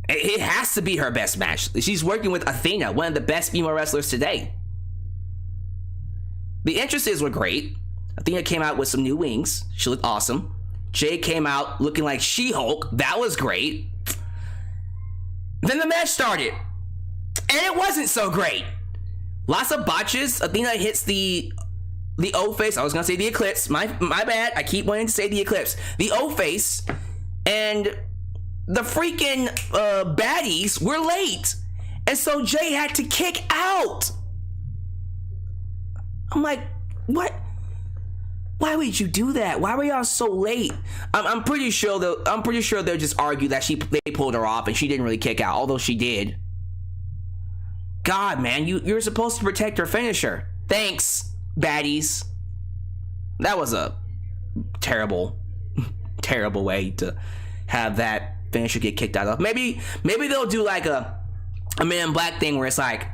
It has to be her best match. She's working with Athena, one of the best female wrestlers today. The entrances were great. Athena came out with some new wings. She looked awesome. Jade came out looking like She-Hulk. That was great. Then the match started. And it wasn't so great. Lots of botches. Athena hits the O-face. I was going to say the Eclipse. My bad. I keep wanting to say the Eclipse. The O-face. And the freaking baddies were late. And so Jade had to kick out. I'm like, what? Why would you do that? Why were y'all so late? I'm pretty sure they'll just argue that they pulled her off and she didn't really kick out, although she did. God, man, you're supposed to protect her finisher. Thanks, baddies. That was a terrible, terrible way to have that finisher get kicked out of. Maybe they'll do like a Man in Black thing where it's like,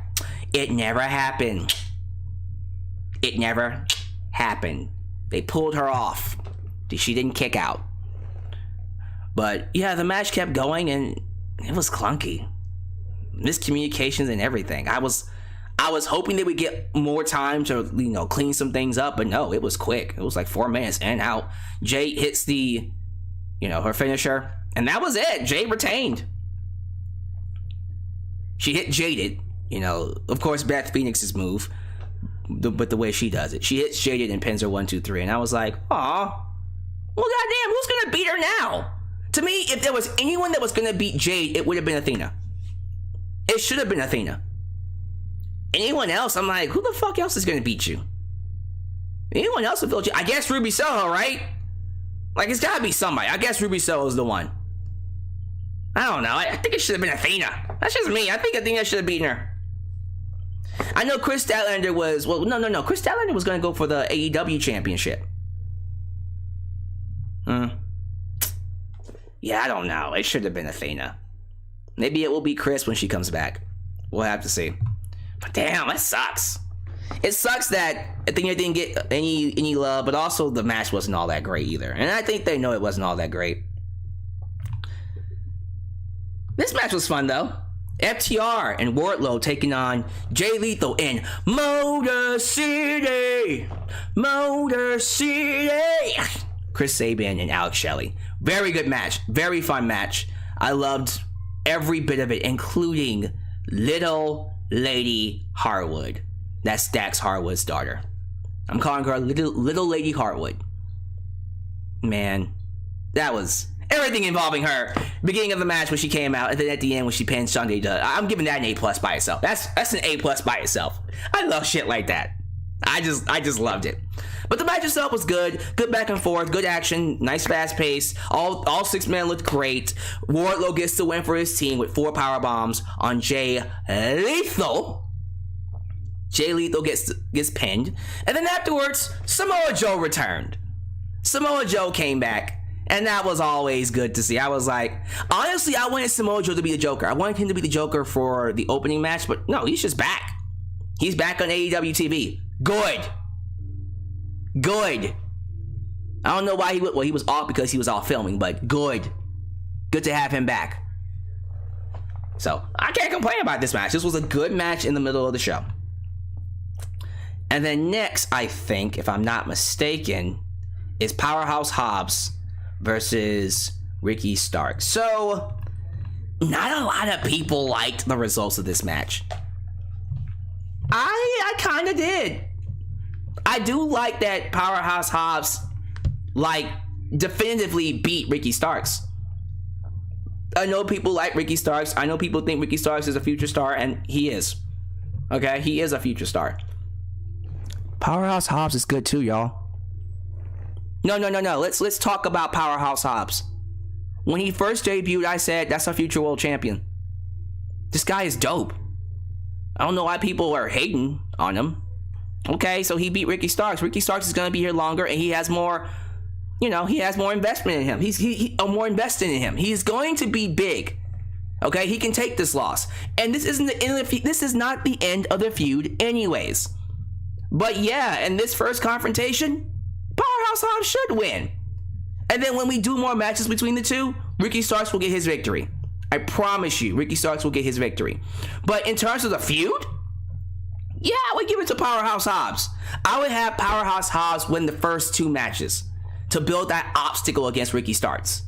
it never happened. It never happened. They pulled her off. She didn't kick out. But yeah, the match kept going and it was clunky. Miscommunications and everything. I was hoping they would get more time to, clean some things up, but no, it was quick. It was like 4 minutes in and out. Jade hits the, her finisher, and that was it. Jade retained. She hit Jaded, of course, Beth Phoenix's move. But the way she does it, she hits Jaded and pins her 1, 2, 3, and I was like, "Aw, well, goddamn, who's gonna beat her now?" To me, if there was anyone that was gonna beat Jade, it would have been Athena. It should have been Athena. Anyone else, I'm like, who the fuck else is gonna beat you? Anyone else would feel? I guess Ruby Soho, right? Like, it's gotta be somebody. I guess Ruby Soho's the one. I don't know. I think it should have been Athena. That's just me. I think Athena should have beaten her. I know Chris Statlander was... Well, no. Chris Statlander was going to go for the AEW Championship. Yeah, I don't know. It should have been Athena. Maybe it will be Chris when she comes back. We'll have to see. But damn, it sucks. It sucks that Athena didn't get any love, but also the match wasn't all that great either. And I think they know it wasn't all that great. This match was fun though. FTR and Wardlow taking on Jay Lethal in Motor City. Motor City. Chris Sabin and Alex Shelley. Very good match. Very fun match. I loved every bit of it, including Little Lady Harwood. That's Dax Harwood's daughter. I'm calling her Little Lady Harwood. Man, that was everything involving her. Beginning of the match when she came out, and then at the end when she pinned Sunday. I'm giving that an A+ by itself. That's an A+ by itself. I love shit like that. I just loved it. But the match itself was good. Good back and forth. Good action. Nice fast pace. All 6 men looked great. Wardlow gets the win for his team with 4 power bombs on Jay Lethal. Jay Lethal gets pinned. And then afterwards, Samoa Joe returned. Samoa Joe came back. And that was always good to see. I was like, honestly, I wanted Samoa Joe to be the Joker. I wanted him to be the Joker for the opening match. But no, he's just back. He's back on AEW TV. Good. Good. I don't know why he was off because he was off filming, but good. Good to have him back. So, I can't complain about this match. This was a good match in the middle of the show. And then next, I think, if I'm not mistaken, is Powerhouse Hobbs versus Ricky Starks. So, not a lot of people liked the results of this match. I kind of did. I do like that Powerhouse Hobbs, definitively beat Ricky Starks. I know people like Ricky Starks. I know people think Ricky Starks is a future star, and he is. Okay, he is a future star. Powerhouse Hobbs is good too, y'all. No. Let's talk about Powerhouse Hobbs. When he first debuted, I said that's a future world champion. This guy is dope. I don't know why people are hating on him. Okay, so he beat Ricky Starks. Ricky Starks is going to be here longer, and he has more, he has more investment in him. He's more invested in him. He's going to be big. Okay, he can take this loss. And this isn't the end of the this is not the end of the feud anyways. But yeah, in this first confrontation, Powerhouse Hobbs should win. And then when we do more matches between the two, Ricky Starks will get his victory. I promise you, Ricky Starks will get his victory. But in terms of the feud, yeah, I would give it to Powerhouse Hobbs. I would have Powerhouse Hobbs win the first 2 matches to build that obstacle against Ricky Starks.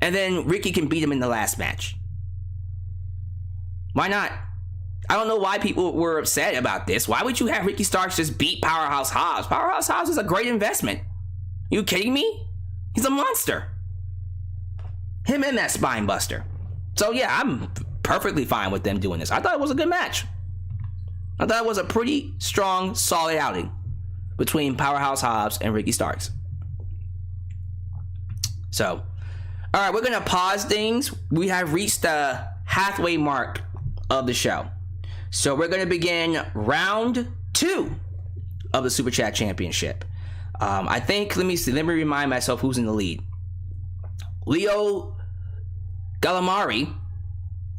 And then Ricky can beat him in the last match. Why not? I don't know why people were upset about this. Why would you have Ricky Starks just beat Powerhouse Hobbs? Powerhouse Hobbs is a great investment. You kidding me? He's a monster. Him and that spine buster. So yeah, I'm perfectly fine with them doing this. I thought it was a good match. I thought it was a pretty strong, solid outing between Powerhouse Hobbs and Ricky Starks. So, all right, we're going to pause things. We have reached the halfway mark of the show. So we're going to begin round 2 of the Super Chat Championship. I think, let me remind myself who's in the lead. Leo Galamari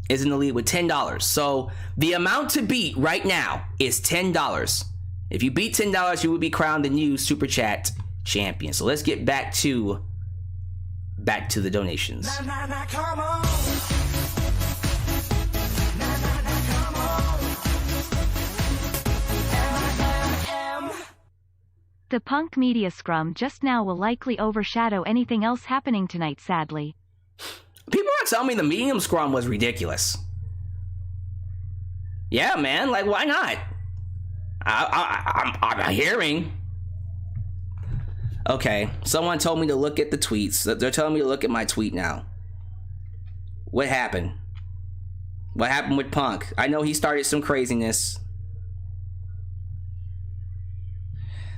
is in the lead with $10. So the amount to beat right now is $10. If you beat $10, you will be crowned the new Super Chat champion. So let's get back to the donations. Nah, come on. Nah, come on. M. The Punk Media Scrum just now will likely overshadow anything else happening tonight, sadly. People are telling me the medium scrum was ridiculous. Yeah, man, why not? I'm hearing. Okay, someone told me to look at the tweets. They're telling me to look at my tweet now. What happened? What happened with Punk? I know he started some craziness.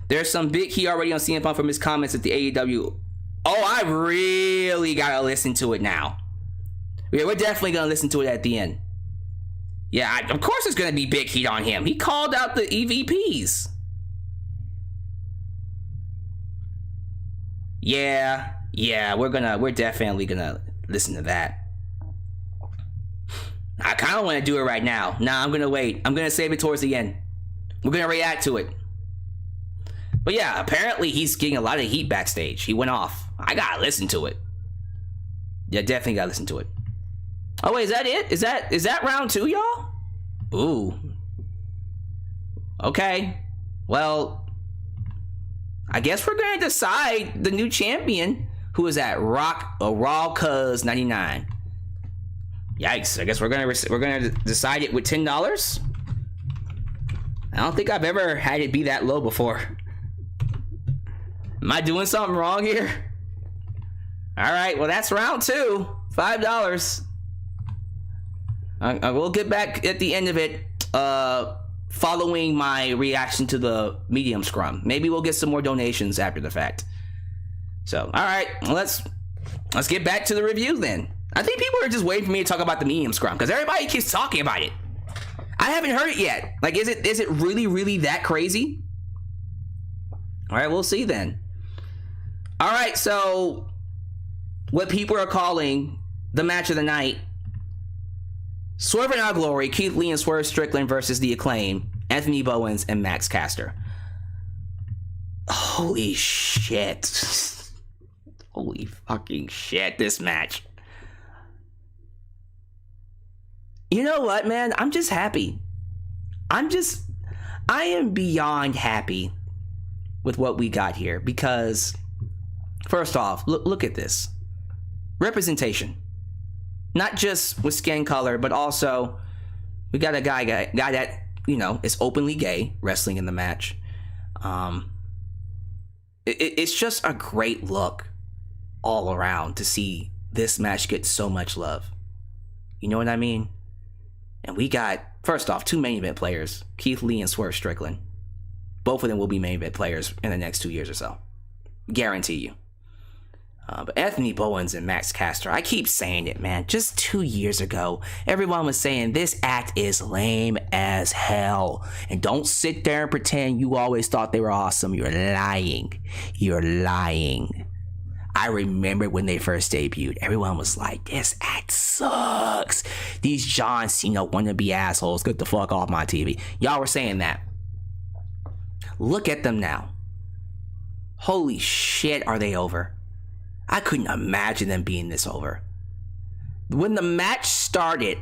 There's some big heat already on CM Punk from his comments at the AEW. Oh, I really gotta listen to it now. Yeah, we're definitely gonna listen to it at the end. Yeah, of course there's gonna be big heat on him. He called out the EVPs. Yeah, we're definitely gonna listen to that. I kind of want to do it right now. Nah, I'm going to wait. I'm going to save it towards the end. We're going to react to it. But yeah, apparently he's getting a lot of heat backstage. He went off. I got to listen to it. Yeah, definitely got to listen to it. Oh, wait, is that it? Is that round 2, y'all? Ooh. Okay. Well, I guess we're going to decide the new champion, who is at Raw Cuz 99. Yikes! I guess we're gonna decide it with $10. I don't think I've ever had it be that low before. Am I doing something wrong here? All right, well that's round 2, $5. I will get back at the end of it, following my reaction to the medium scrum. Maybe we'll get some more donations after the fact. So, all right, let's get back to the review then. I think people are just waiting for me to talk about the medium scrum because everybody keeps talking about it. I haven't heard it yet. Like, is it really, really that crazy? All right, we'll see then. All right, so what people are calling the match of the night: Swerve and Our Glory, Keith Lee and Swerve Strickland versus The Acclaim, Anthony Bowens and Max Caster. Holy shit. Holy fucking shit, this match. You know what, man? I'm just happy. I am beyond happy with what we got here because, first off, look at this. Representation. Not just with skin color, but also we got a guy that, you know, is openly gay wrestling in the match. It's just a great look all around to see this match get so much love. You know what I mean? And we got, first off, 2 main event players, Keith Lee and Swerve Strickland. Both of them will be main event players in the next 2 years or so. Guarantee you. But Anthony Bowens and Max Caster, I keep saying it, man. Just 2 years ago, everyone was saying this act is lame as hell. And don't sit there and pretend you always thought they were awesome. You're lying. You're lying. I remember when they first debuted, everyone was like, this act sucks. These John Cena wannabe assholes, get the fuck off my TV. Y'all were saying that. Look at them now. Holy shit, are they over? I couldn't imagine them being this over. When the match started,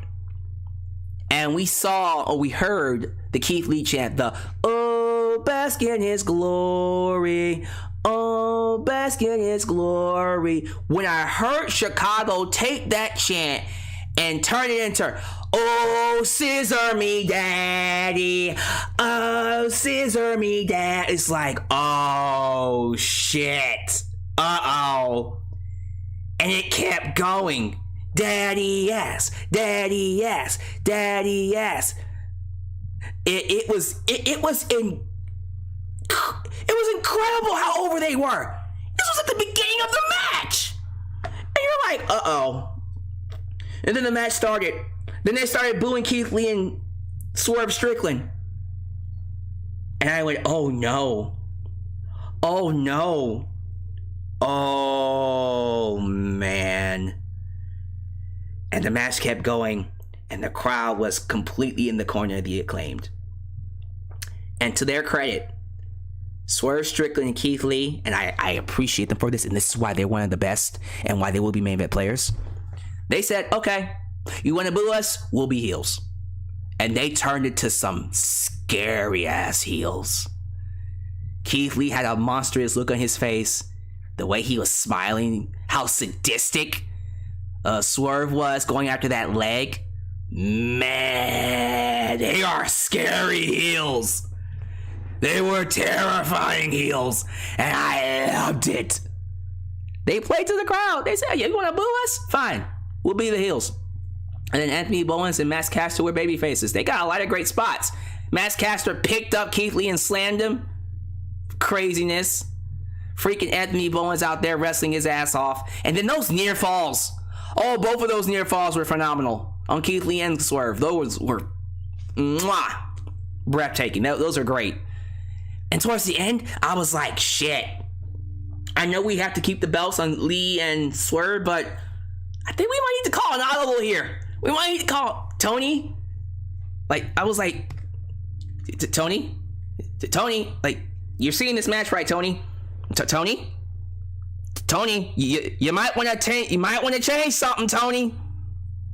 and we saw, or we heard the Keith Lee chant, the "Oh, bask in his glory. Oh, bask in his glory." When I heard Chicago take that chant and turn it into "Oh, scissor me, daddy. Oh, scissor me, dad." It's like, oh, shit. Uh-oh. And it kept going. Daddy, yes. Daddy, yes. Daddy, yes. It was incredible how over they were. This was at the beginning of the match. And you're like, uh-oh. And then the match started. Then they started booing Keith Lee and Swerve Strickland. And I went, oh no. Oh no. Oh man. And the match kept going. And the crowd was completely in the corner of the Acclaimed. And to their credit, Swerve Strickland and Keith Lee, and I appreciate them for this, and this is why they're one of the best and why they will be main event players. They said, okay, you want to boo us? We'll be heels. And they turned it to some scary ass heels. Keith Lee had a monstrous look on his face. The way he was smiling, how sadistic Swerve was going after that leg. Man, they are scary heels. They were terrifying heels, and I loved it. They played to the crowd. They said, you want to boo us? Fine, we'll be the heels. And then Anthony Bowens and Max Caster were baby faces. They got a lot of great spots. Max Caster picked up Keith Lee and slammed him. Craziness. Freaking Anthony Bowens out there wrestling his ass off. And then those near falls. Oh, both of those near falls were phenomenal. On Keith Lee and Swerve. Those were breathtaking. Those are great. And towards the end, I was like, shit. I know we have to keep the belts on Lee and Swerve, but I think we might need to call an audible here. We might need to call Tony, like, I was like, Tony, like, you're seeing this match, right, Tony? Tony, you might want to change something, Tony.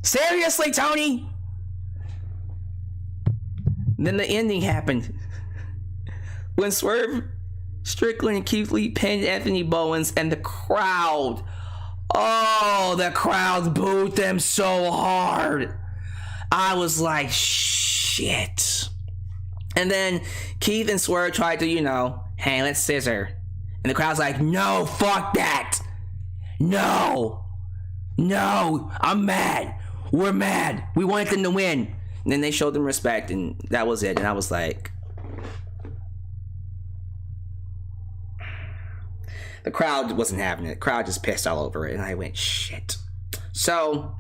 Seriously, Tony. Then the ending happened when Swerve Strickland and Keith Lee pinned Anthony Bowens, and the crowd booed them so hard. I was like, shit. And then Keith and Swerve tried to, hey, let's scissor. And the crowd's like, no, fuck that. No, I'm mad. We're mad. We wanted them to win. And then they showed them respect, and that was it. And I was like, the crowd wasn't having it. The crowd just pissed all over it. And I went, shit. So,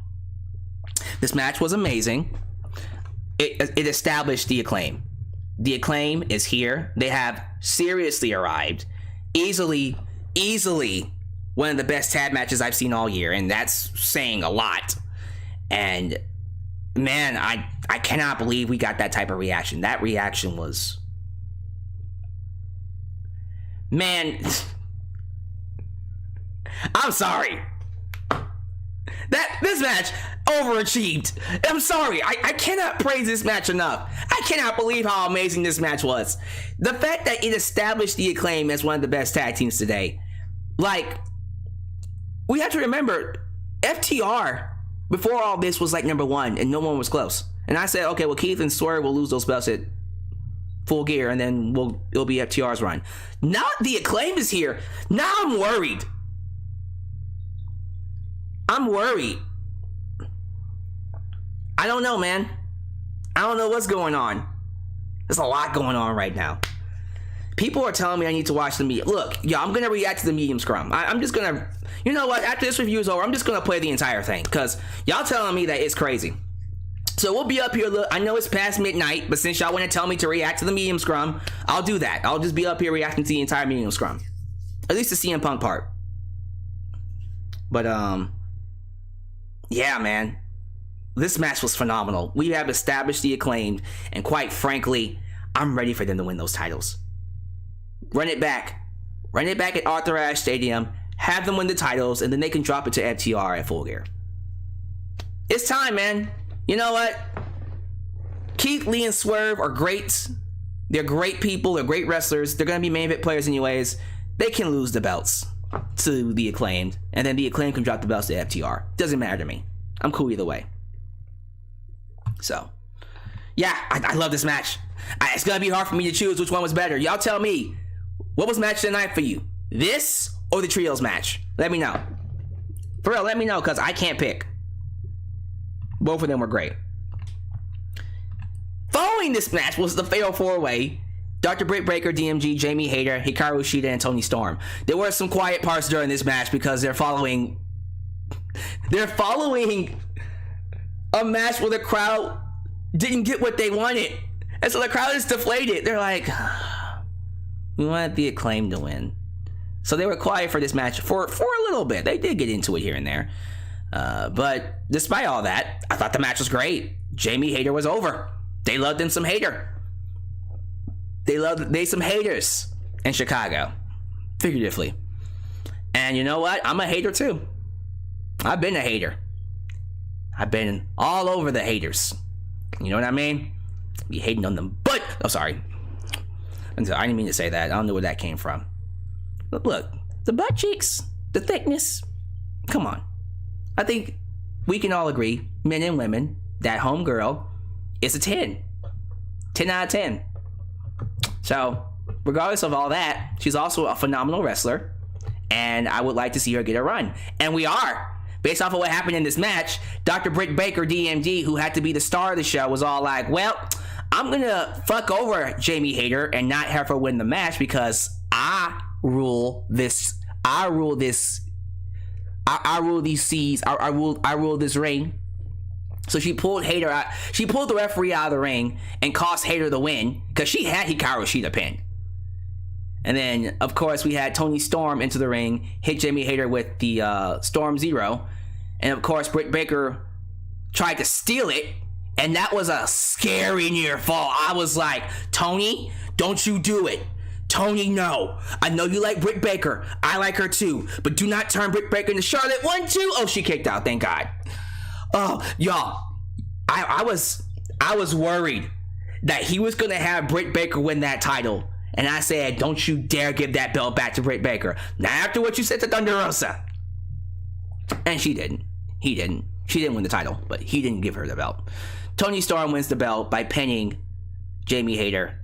this match was amazing. It established the Acclaim. The Acclaim is here. They have seriously arrived. Easily one of the best tag matches I've seen all year. And that's saying a lot. And, man, I cannot believe we got that type of reaction. That reaction was... Man... I'm sorry. This match overachieved. I'm sorry. I cannot praise this match enough. I cannot believe how amazing this match was. The fact that it established the Acclaim as one of the best tag teams today. Like, we have to remember, FTR, before all this, was like number one, and no one was close. And I said, okay, well, Keith and Swerve will lose those belts at Full Gear, and then it'll be FTR's run. Now the Acclaim is here. Now I'm worried. I don't know, man. I don't know what's going on. There's a lot going on right now. People are telling me I need to watch the media. Look, I'm going to react to the medium scrum. I'm just going to... You know what? After this review is over, I'm just going to play the entire thing. Because y'all telling me that it's crazy. So we'll be up here. Look, I know it's past midnight. But since y'all want to tell me to react to the medium scrum, I'll do that. I'll just be up here reacting to the entire medium scrum. At least the CM Punk part. But, yeah, man. This match was phenomenal. We have established the Acclaimed, and quite frankly, I'm ready for them to win those titles. Run it back at Arthur Ashe Stadium, have them win the titles, and then they can drop it to FTR at Full Gear. It's time, man. You know what? Keith Lee and Swerve are great. They're great people. They're great wrestlers. They're going to be main event players anyways. They can lose the belts to the Acclaimed, and then the Acclaimed can drop the belts to FTR. Doesn't matter to me. I'm cool either way. So, yeah, I love this match. It's gonna be hard for me to choose which one was better. Y'all tell me, what was match of the night for you? This or the trios match? Let me know. For real, let me know, because I can't pick. Both of them were great. Following this match was the Fatal 4-Way. Dr. Britt Baker, DMG, Jamie Hayter, Hikaru Shida, and Toni Storm. There were some quiet parts during this match because they're following a match where the crowd didn't get what they wanted. And so the crowd is deflated. They're like, we wanted the Acclaim to win. So they were quiet for this match for a little bit. They did get into it here and there. But despite all that, I thought the match was great. Jamie Hayter was over. They loved him some Hayter. They some haters in Chicago. Figuratively. And you know what? I'm a hater too. I've been a hater. I've been all over the haters. You know what I mean? Be hating on them. But, oh, sorry. I didn't mean to say that. I don't know where that came from. But look, the butt cheeks, the thickness, come on. I think we can all agree, men and women, that homegirl is a 10. 10 out of 10. So, regardless of all that, she's also a phenomenal wrestler. And I would like to see her get a run. And we are. Based off of what happened in this match, Dr. Britt Baker, DMD, who had to be the star of the show, was all like, well, I'm going to fuck over Jamie Hayter and not have her win the match because I rule this. I rule this. I rule these seas. I rule this ring. So she pulled Hayter out. She pulled the referee out of the ring and cost Hayter the win because she had Hikaru Shida pinned. And then, of course, we had Toni Storm into the ring, hit Jamie Hayter with the Storm Zero. And, of course, Britt Baker tried to steal it And that was a scary near fall. I was like, Tony, don't you do it. Tony, no. I know you like Britt Baker. I like her too. But do not turn Britt Baker into Charlotte. 1, 2. Oh, she kicked out. Thank God. Oh, y'all. I was worried that he was going to have Britt Baker win that title. And I said, don't you dare give that belt back to Britt Baker. Now, after what you said to Thunder Rosa. And she didn't. He didn't. She didn't win the title, but he didn't give her the belt. Toni Storm wins the belt by pinning Jamie Hayter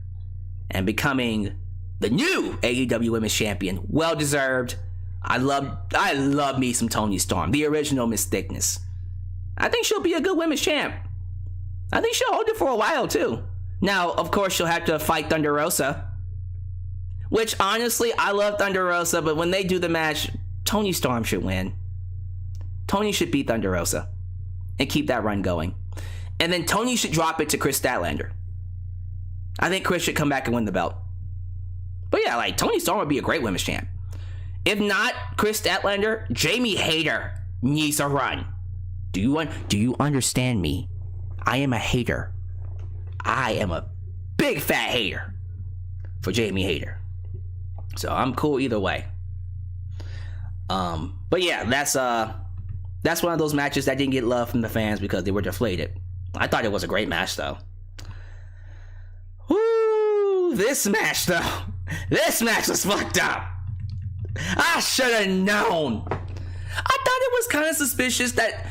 and becoming the new AEW Women's Champion. Well deserved. I love me some Toni Storm, the original Miss Thickness. I think she'll be a good women's champ. I think she'll hold it for a while too. Now, of course, she'll have to fight Thunder Rosa. Which, honestly, I love Thunder Rosa, but when they do the match, Toni Storm should win. Toni should beat Thunder Rosa and keep that run going. And then Toni should drop it to Chris Statlander. I think Chris should come back and win the belt. But yeah, like, Toni Storm would be a great women's champ. If not Chris Statlander, Jamie Hayter needs a run. Do you understand me? I am a hater. I am a big fat hater for Jamie Hayter. So I'm cool either way. But yeah, that's one of those matches that didn't get love from the fans because they were deflated. I thought it was a great match though. Woo! This match was fucked up. I should have known. I thought it was kind of suspicious that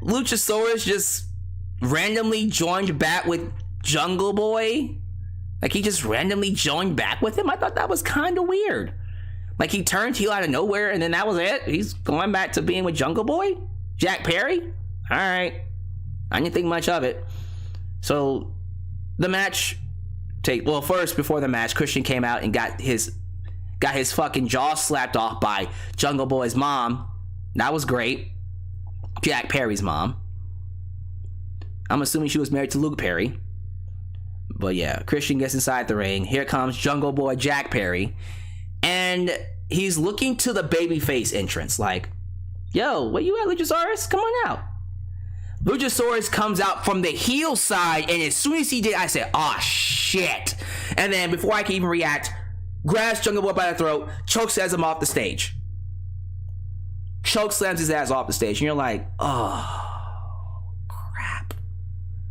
Luchasaurus just randomly joined back with Jungle Boy. Like, he just randomly joined back with him. I thought that was kind of weird. Like, he turned heel out of nowhere, and then that was it? He's going back to being with Jungle Boy? Jack Perry? Alright. I didn't think much of it. So, the match... first, before the match, Christian came out and got his fucking jaw slapped off by Jungle Boy's mom. That was great. Jack Perry's mom. I'm assuming she was married to Luke Perry. But yeah, Christian gets inside the ring. Here comes Jungle Boy Jack Perry. And he's looking to the babyface entrance like, yo, where you at, Luchasaurus? Come on out. Luchasaurus comes out from the heel side, and as soon as he did, I said, oh shit. And then before I can even react, grabs Jungle Boy by the throat, chokeslams him off the stage. Chokeslams his ass off the stage, and you're like, oh crap.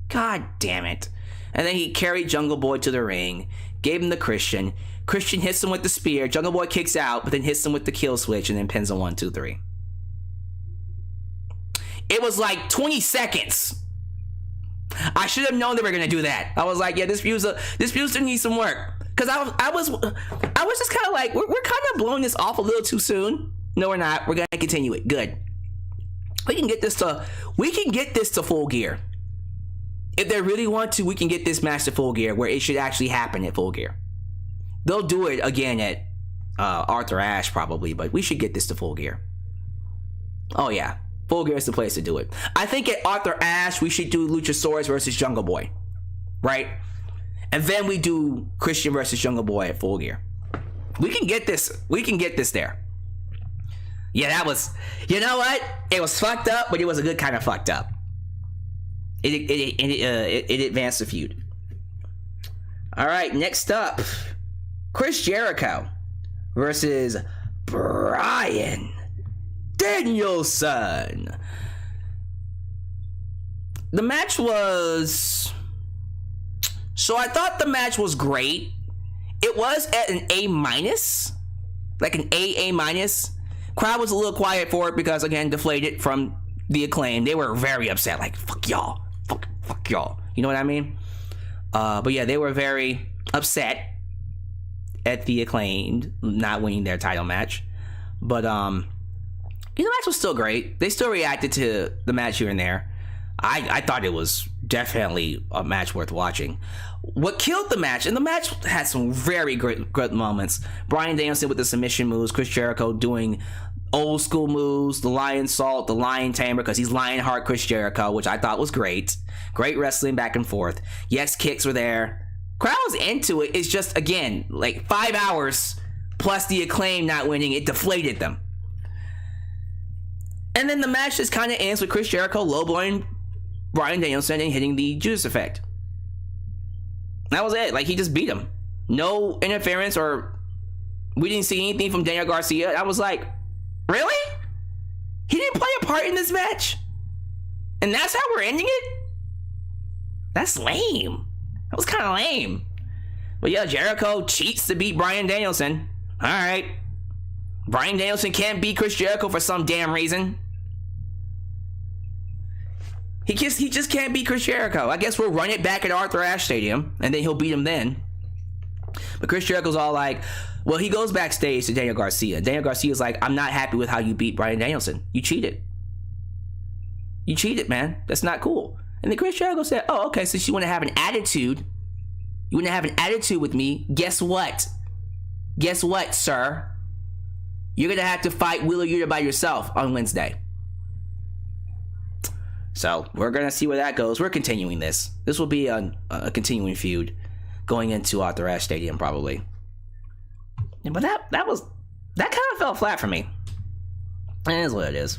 God damn it. And then he carried Jungle Boy to the ring, gave him the Christian. Christian hits him with the spear. Jungle Boy kicks out, but then hits him with the kill switch and then pins him 1, 2, 3. It was like 20 seconds. I should have known they were gonna do that. I was like, yeah, this fuse needs some work. Cause I was just kind of like, we're kind of blowing this off a little too soon. No, we're not. We're gonna continue it. Good. We can get this to Full Gear. If they really want to, we can get this match to Full Gear where it should actually happen at Full Gear. They'll do it again at Arthur Ashe probably, but we should get this to Full Gear. Oh yeah, Full Gear is the place to do it. I think at Arthur Ashe we should do Luchasaurus versus Jungle Boy, right? And then we do Christian versus Jungle Boy at Full Gear. We can get this. We can get this there. Yeah, that was. You know what? It was fucked up, but it was a good kind of fucked up. It advanced the feud. All right, next up, Chris Jericho versus Bryan Danielson. The match was... So I thought the match was great. It was at an A-, like an A-. Crowd was a little quiet for it because, again, deflated from the Acclaim. They were very upset, like, fuck y'all. Fuck y'all. You know what I mean? But yeah, they were very upset at the Acclaimed not winning their title match. But the match was still great. They still reacted to the match here and there. I thought it was definitely a match worth watching. What killed the match, and the match had some very great moments. Bryan Danielson with the submission moves, Chris Jericho doing old school moves, the Lion Salt, the Lion Tamer, because he's Lionheart Chris Jericho, which I thought was great. Great wrestling back and forth. Yes, kicks were there. Crowd was into it. It's just, again, like 5 hours plus the Acclaim not winning, it deflated them. And then the match just kind of ends with Chris Jericho low blowing Bryan Danielson and hitting the Judas effect. That was it. Like, he just beat him. No interference, or we didn't see anything from Daniel Garcia. I was like, really? He didn't play a part in this match? And that's how we're ending it? That's lame. That was kind of lame. But yeah, Jericho cheats to beat Bryan Danielson. Alright. Bryan Danielson can't beat Chris Jericho for some damn reason. He just can't beat Chris Jericho. I guess we'll run it back at Arthur Ashe Stadium, and then he'll beat him then. But Chris Jericho's all like, well, he goes backstage to Daniel Garcia. Daniel Garcia's like, I'm not happy with how you beat Bryan Danielson. You cheated. You cheated, man. That's not cool. And then Chris Jericho said, oh, okay, since you want to have an attitude, you want to have an attitude with me, guess what? Guess what, sir? You're going to have to fight Wheeler Yuta by yourself on Wednesday. So, we're going to see where that goes. We're continuing this. This will be a continuing feud going into Arthur Ashe Stadium, probably. Yeah, but that kind of fell flat for me. It is what it is.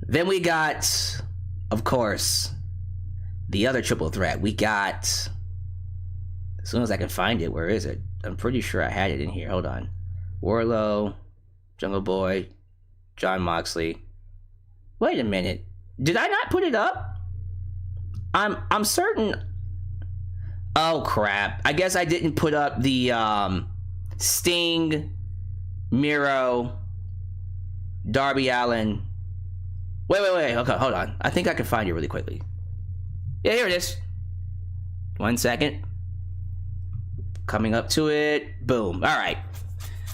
Then we got, of course, the other triple threat. We got, as soon as I can find it, where is it? I'm pretty sure I had it in here. Hold on. Wardlow, Jungle Boy, Jon Moxley. Wait a minute. Did I not put it up? I'm certain. Oh crap. I guess I didn't put up the Sting, Miro, Darby Allin. Wait. Okay, hold on. I think I can find it really quickly. Yeah, here it is. 1 second. Coming up to it. Boom. All right.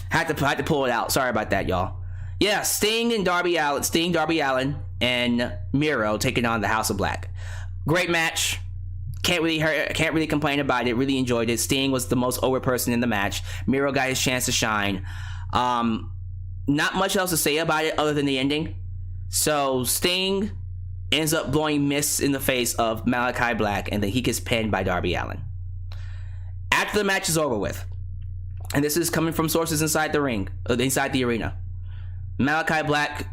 Had to pull it out. Sorry about that, y'all. Yeah, Sting, Darby Allin, and Miro taking on the House of Black. Great match. Can't really complain about it. Really enjoyed it. Sting was the most over person in the match. Miro got his chance to shine. Not much else to say about it other than the ending. So Sting ends up blowing mist in the face of Malachi Black, and then he gets pinned by Darby Allin. After the match is over with, and this is coming from sources inside the ring, inside the arena, Malachi Black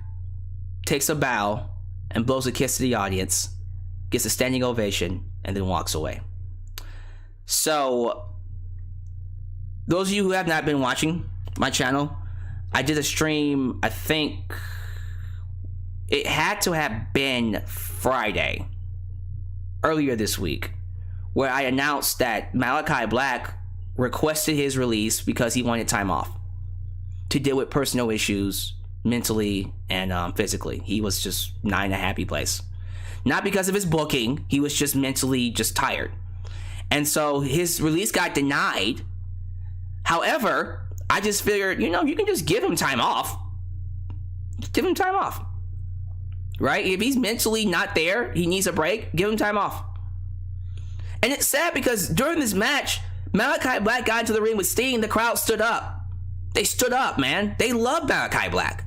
takes a bow and blows a kiss to the audience, gets a standing ovation, and then walks away. So, those of you who have not been watching my channel, I did a stream, I think it had to have been Friday, earlier this week, where I announced that Malachi Black requested his release because he wanted time off to deal with personal issues, mentally and physically. He was just not in a happy place. Not because of his booking, he was just mentally just tired. And so his release got denied. However, I just figured, you can just give him time off. Just give him time off. Right? If he's mentally not there, he needs a break, give him time off. And it's sad because during this match, Malachi Black got into the ring with Sting, the crowd stood up. They stood up, man. They love Malachi Black.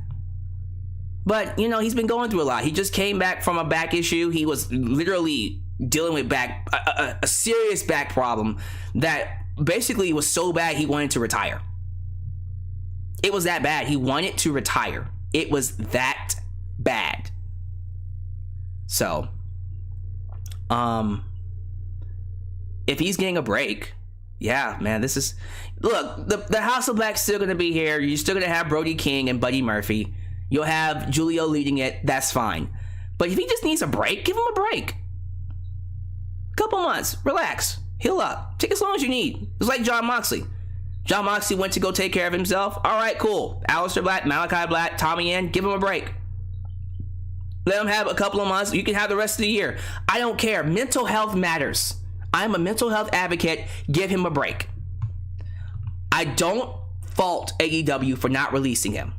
But, he's been going through a lot. He just came back from a back issue. He was literally dealing with a serious back problem that basically was so bad he wanted to retire. It was that bad. He wanted to retire. It was that bad. So, if he's getting a break, yeah, man, this is... Look, the House of Black's still going to be here. You're still going to have Brody King and Buddy Murphy. You'll have Julio leading it. That's fine. But if he just needs a break, give him a break. Couple months. Relax. Heal up. Take as long as you need. It's like Jon Moxley. Jon Moxley went to go take care of himself. All right, cool. Aleister Black, Malachi Black, Tommy End, give him a break. Let him have a couple of months. You can have the rest of the year. I don't care. Mental health matters. I'm a mental health advocate. Give him a break. I don't fault AEW for not releasing him.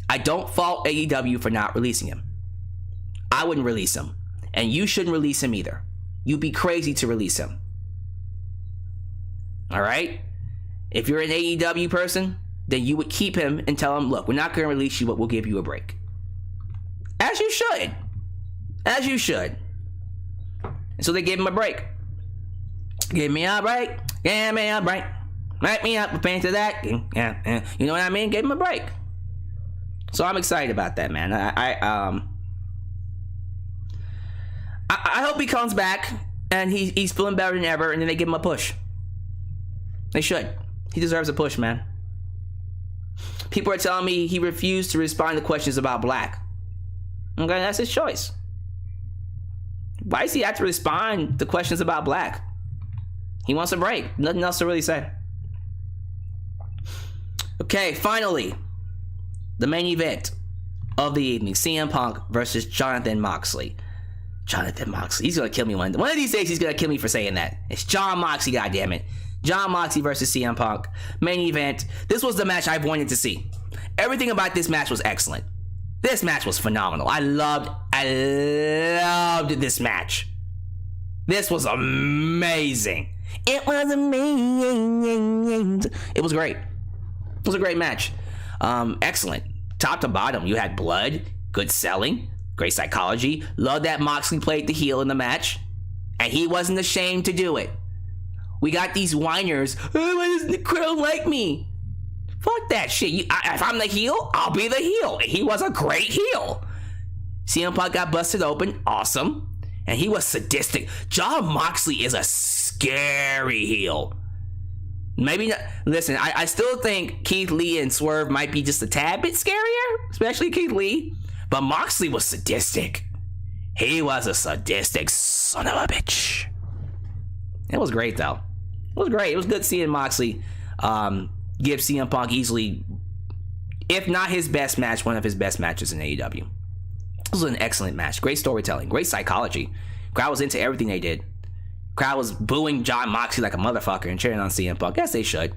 I don't fault AEW for not releasing him. I wouldn't release him. And you shouldn't release him either. You'd be crazy to release him. All right? If you're an AEW person, then you would keep him and tell him, look, we're not going to release you, but we'll give you a break. As you should. As you should. And so they gave him a break. Give me a break. Give me a break. Write me up. Paying to that. Yeah. You know what I mean? Give him a break. So I'm excited about that, man. I hope he comes back and he's feeling better than ever, and then they give him a push. They should. He deserves a push, man. People are telling me he refused to respond to questions about Black. Okay, that's his choice. Why does he have to respond to questions about Black? He wants a break. Nothing else to really say. Okay, finally, the main event of the evening. CM Punk versus Jonathan Moxley. Jonathan Moxley. He's going to kill me one of these days. He's going to kill me for saying that. It's John Moxley, goddammit. John Moxley versus CM Punk. Main event. This was the match I've wanted to see. Everything about this match was excellent. This match was phenomenal. I loved this match. This was amazing. It was amazing. It was great. It was a great match. Excellent. Top to bottom, you had blood, good selling, great psychology. Love that Moxley played the heel in the match, and he wasn't ashamed to do it. We got these whiners. Oh, why doesn't the crowd like me? Fuck that shit. If I'm the heel, I'll be the heel. He was a great heel. CM Punk got busted open. Awesome. And he was sadistic. John Moxley is a scary heel. Maybe not. Listen, I still think Keith Lee and Swerve might be just a tad bit scarier, especially Keith Lee. But Moxley was sadistic. He was a sadistic son of a bitch. It was great, though. It was great. It was good seeing Moxley give CM Punk easily, if not his best match, one of his best matches in AEW. This was an excellent match. Great storytelling. Great psychology. Crowd was into everything they did. Crowd was booing John Moxley like a motherfucker and cheering on CM Punk. Yes, they should.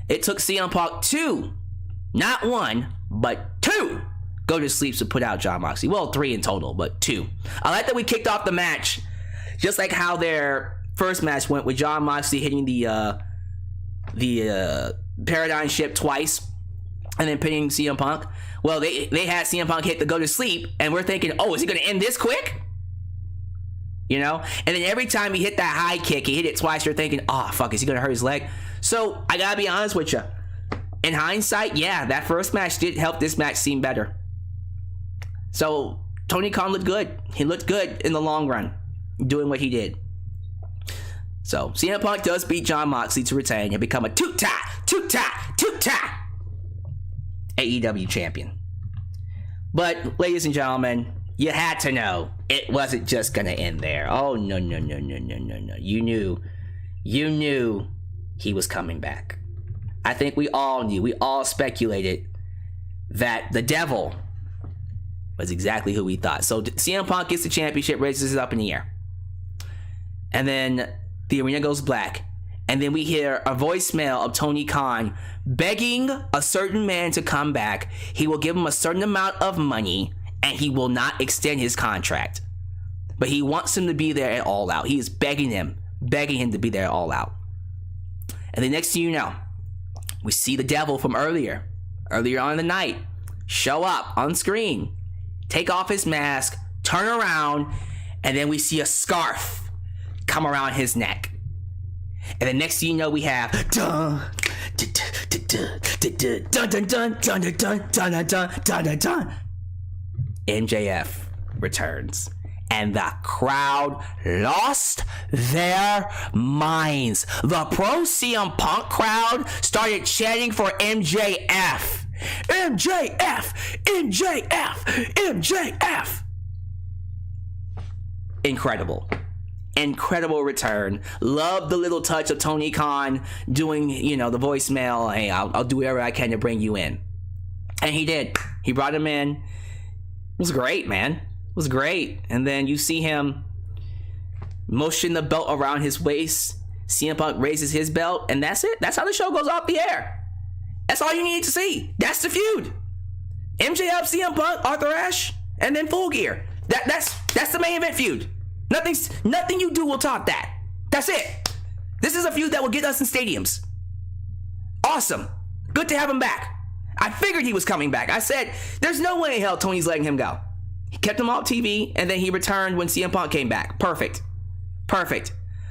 It took CM Punk 2, not 1, but 2 go to sleeps to put out John Moxley. Well, 3 in total, but 2. I like that we kicked off the match just like how their first match went with John Moxley hitting the paradigm shift twice and then pinning CM Punk. Well, they had CM Punk hit the go to sleep, and we're thinking, oh, is he going to end this quick? You know? And then every time he hit that high kick, he hit it twice, you're thinking, oh, fuck, is he going to hurt his leg? So, I got to be honest with you. In hindsight, yeah, that first match did help this match seem better. So, Tony Khan looked good. He looked good in the long run, doing what he did. So, CM Punk does beat John Moxley to retain and become a two-time AEW champion. But, ladies and gentlemen, you had to know it wasn't just gonna end there. Oh, no. You knew he was coming back. I think we all knew. We all speculated that the devil was exactly who we thought. So, CM Punk gets the championship, raises it up in the air. And then the arena goes black. And then we hear a voicemail of Tony Khan begging a certain man to come back. He will give him a certain amount of money, and he will not extend his contract. But he wants him to be there at All Out. He is begging him to be there at All Out. And the next thing you know, we see the devil from earlier on in the night, show up on screen, take off his mask, turn around, and then we see a scarf come around his neck. And the next thing you know, we have MJF returns. And the crowd lost their minds. The pro CM Punk crowd started chanting for MJF. MJF! MJF! MJF! Incredible return. Love the little touch of Tony Khan doing, the voicemail. Hey, I'll do whatever I can to bring you in. And he did. He brought him in. It was great, man. It was great. And then you see him motion the belt around his waist. CM Punk raises his belt, and that's it. That's how the show goes off the air. That's all you need to see. That's the feud. MJF, CM Punk, Arthur Ashe, and then Full Gear. That's the main event feud. Nothing you do will top that. That's it. This is a feud that will get us in stadiums. Awesome. Good to have him back. I figured he was coming back. I said, there's no way in hell Tony's letting him go. He kept him off TV, and then he returned when CM Punk came back. Perfect.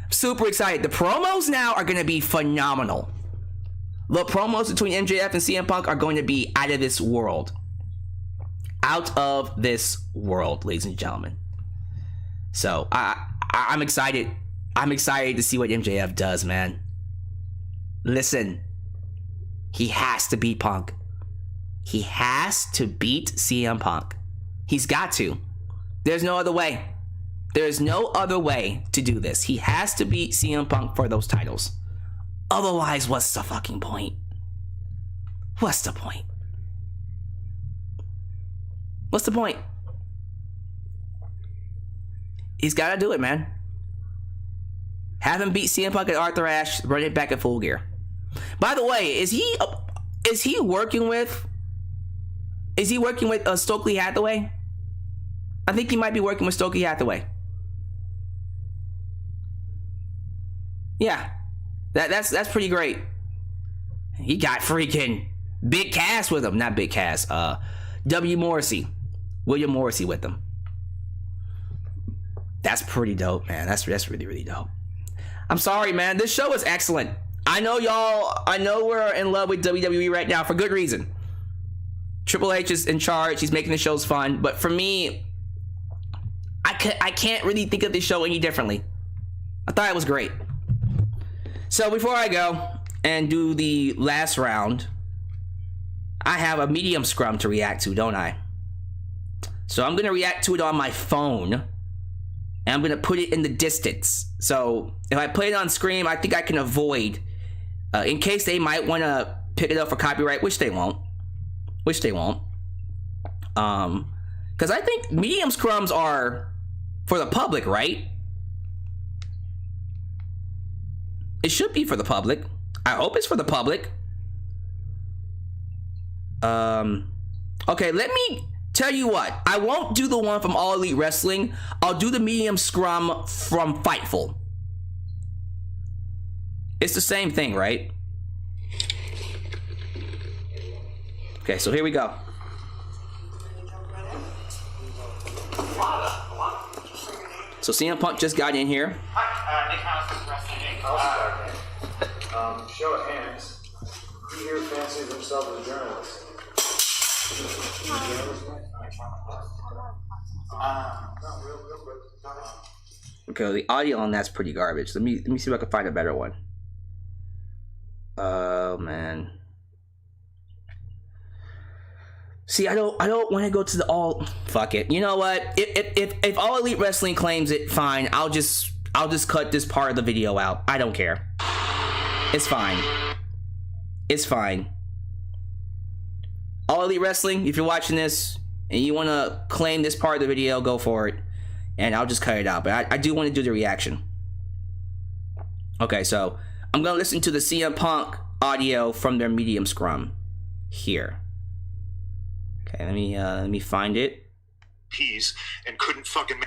Super excited. The promos now are going to be phenomenal. The promos between MJF and CM Punk are going to be out of this world. Out of this world, ladies and gentlemen. So I'm excited. I'm excited to see what MJF does, man. Listen, he has to beat Punk. He has to beat CM Punk. He's got to. There's no other way. There's no other way to do this. He has to beat CM Punk for those titles. Otherwise, what's the fucking point? What's the point? What's the point? He's got to do it, man. Have him beat CM Punk and Arthur Ashe, run it back at Full Gear. By the way, is he working with Stokely Hathaway? I think he might be working with Stokely Hathaway. Yeah, that's pretty great. He got freaking Big Cass with him, not Big Cass. William Morrissey with him. That's pretty dope, man. That's really, really dope. I'm sorry, man. This show is excellent. I know we're in love with WWE right now for good reason. Triple H is in charge. He's making the shows fun. But for me, I can't really think of this show any differently. I thought it was great. So before I go and do the last round, I have a medium scrum to react to, don't I? So I'm going to react to it on my phone. And I'm going to put it in the distance. So if I play it on screen, I think I can avoid, in case they might want to pick it up for copyright, which they won't. Because I think medium scrums are for the public, right? It should be for the public. I hope it's for the public. Okay, let me tell you what. I won't do the one from All Elite Wrestling. I'll do the medium scrum from Fightful. It's the same thing, right? Okay, so here we go. So CM Punk just got in here. Hi, Nick House, Wrestling Inc. Show of hands. Who here fancies himself as a journalist? Okay, the audio on that's pretty garbage. Let me see if I can find a better one. Oh man. See, I don't want to go to the all. Fuck it. You know what? If All Elite Wrestling claims it, fine. I'll just cut this part of the video out. I don't care. It's fine. It's fine. All Elite Wrestling, if you're watching this and you want to claim this part of the video, go for it. And I'll just cut it out. But I do want to do the reaction. Okay, so I'm going to listen to the CM Punk audio from their medium scrum here. Okay, let me find it. Peas and couldn't fucking.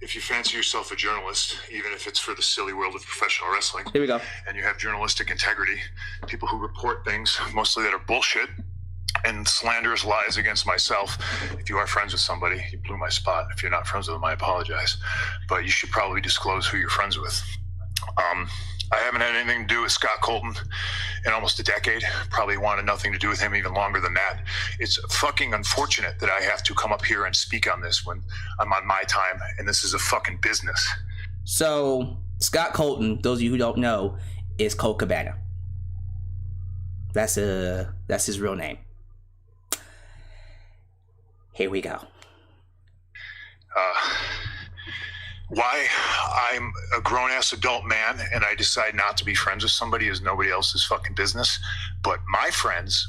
If you fancy yourself a journalist, even if it's for the silly world of professional wrestling, Here we go. and you have journalistic integrity, people who report things mostly that are bullshit and slanderous lies against myself. If you are friends with somebody, you blew my spot. If you're not friends with them, I apologize. But you should probably disclose who you're friends with. I haven't had anything to do with Scott Colton in almost a decade. Probably wanted nothing to do with him even longer than that. It's fucking unfortunate that I have to come up here and speak on this when I'm on my time and this is a fucking business. So Scott Colton, those of you who don't know, is Colt Cabana. That's his real name. Here we go. Why I'm a grown-ass adult man and I decide not to be friends with somebody is nobody else's fucking business. But my friends,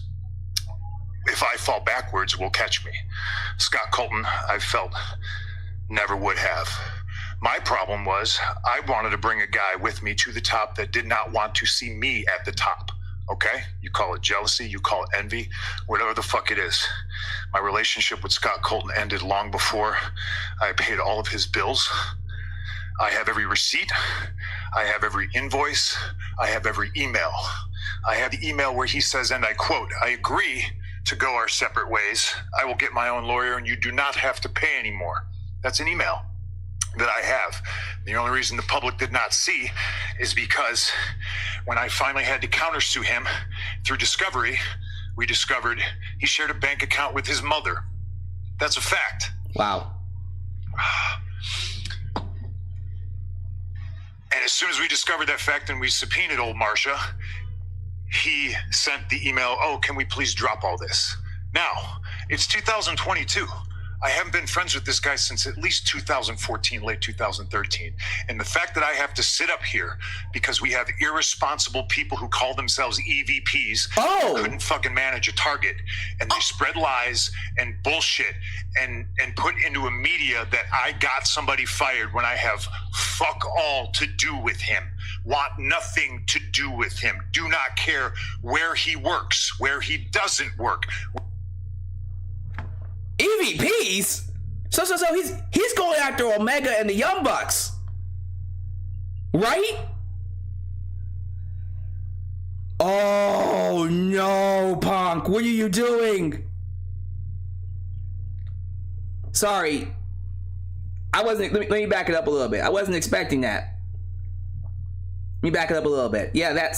if I fall backwards, will catch me. Scott Colton, I felt, never would have. My problem was I wanted to bring a guy with me to the top that did not want to see me at the top. Okay? You call it jealousy, you call it envy, whatever the fuck it is. My relationship with Scott Colton ended long before I paid all of his bills. I have every receipt. I have every invoice. I have every email. I have the email where he says, and I quote, "I agree to go our separate ways. I will get my own lawyer and you do not have to pay anymore." That's an email that I have. The only reason the public did not see is because when I finally had to countersue him through discovery, we discovered he shared a bank account with his mother. That's a fact. Wow. And as soon as we discovered that fact and we subpoenaed old Marsha, he sent the email, oh, can we please drop all this? Now, it's 2022. I haven't been friends with this guy since at least 2014, late 2013. And the fact that I have to sit up here because we have irresponsible people who call themselves EVPs who couldn't fucking manage a target, and they spread lies and bullshit and put into a media that I got somebody fired when I have fuck all to do with him. Want nothing to do with him. Do not care where he works, where he doesn't work. EVPs? So he's going after Omega and the Young Bucks. Right? Oh no, Punk. What are you doing? Sorry. Let me back it up a little bit. I wasn't expecting that. Let me back it up a little bit. Yeah,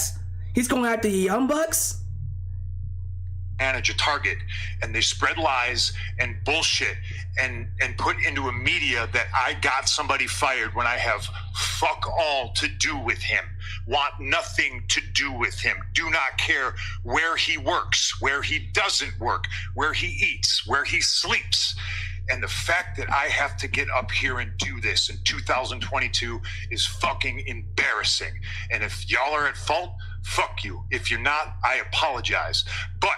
he's going after the Young Bucks? Manage a target, and they spread lies and bullshit and put into a media that I got somebody fired when I have fuck all to do with him. Want nothing to do with him. Do not care where he works, where he doesn't work, where he eats, where he sleeps. And the fact that I have to get up here and do this in 2022 is fucking embarrassing. And if y'all are at fault, fuck you. If you're not, I apologize. But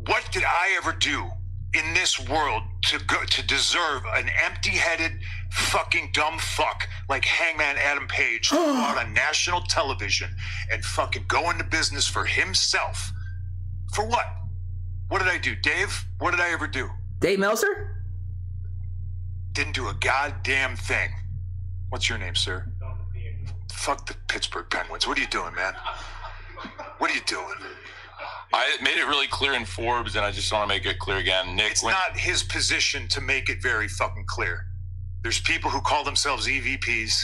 what did I ever do in this world to deserve an empty-headed fucking dumb fuck like Hangman Adam Page to go out on national television and fucking go into business for himself? For what? What did I do, Dave? What did I ever do? Dave Meltzer? Didn't do a goddamn thing. What's your name, sir? Fuck the Pittsburgh Penguins. What are you doing, man? What are you doing? I made it really clear in Forbes, and I just want to make it clear again. Nick, it's not his position to make it very fucking clear. There's people who call themselves EVPs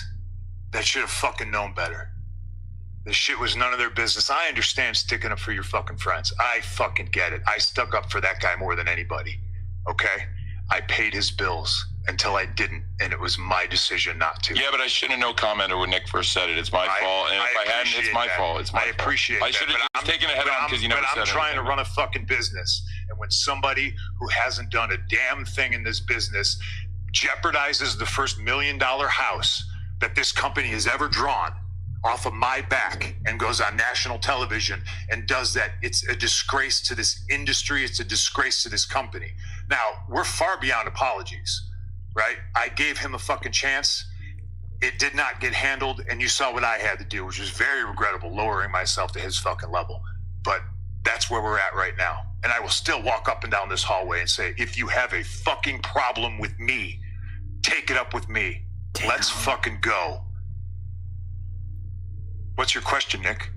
that should have fucking known better. This shit was none of their business. I understand sticking up for your fucking friends. I fucking get it. I stuck up for that guy more than anybody. Okay? I paid his bills until I didn't, and it was my decision not to. Yeah, but I shouldn't have no commented when Nick first said it. It's my fault, and if I hadn't, it's my fault. It's my fault. I appreciate that. I should have just taken it head on because you never said it. But I'm trying to run a fucking business, and when somebody who hasn't done a damn thing in this business jeopardizes the first $1 million house that this company has ever drawn off of my back and goes on national television and does that, it's a disgrace to this industry. It's a disgrace to this company. Now, we're far beyond apologies, right? I gave him a fucking chance. It did not get handled, and you saw what I had to do, which was very regrettable, lowering myself to his fucking level. But that's where we're at right now. And I will still walk up and down this hallway and say, if you have a fucking problem with me, take it up with me. Damn. Let's fucking go. What's your question, Nick?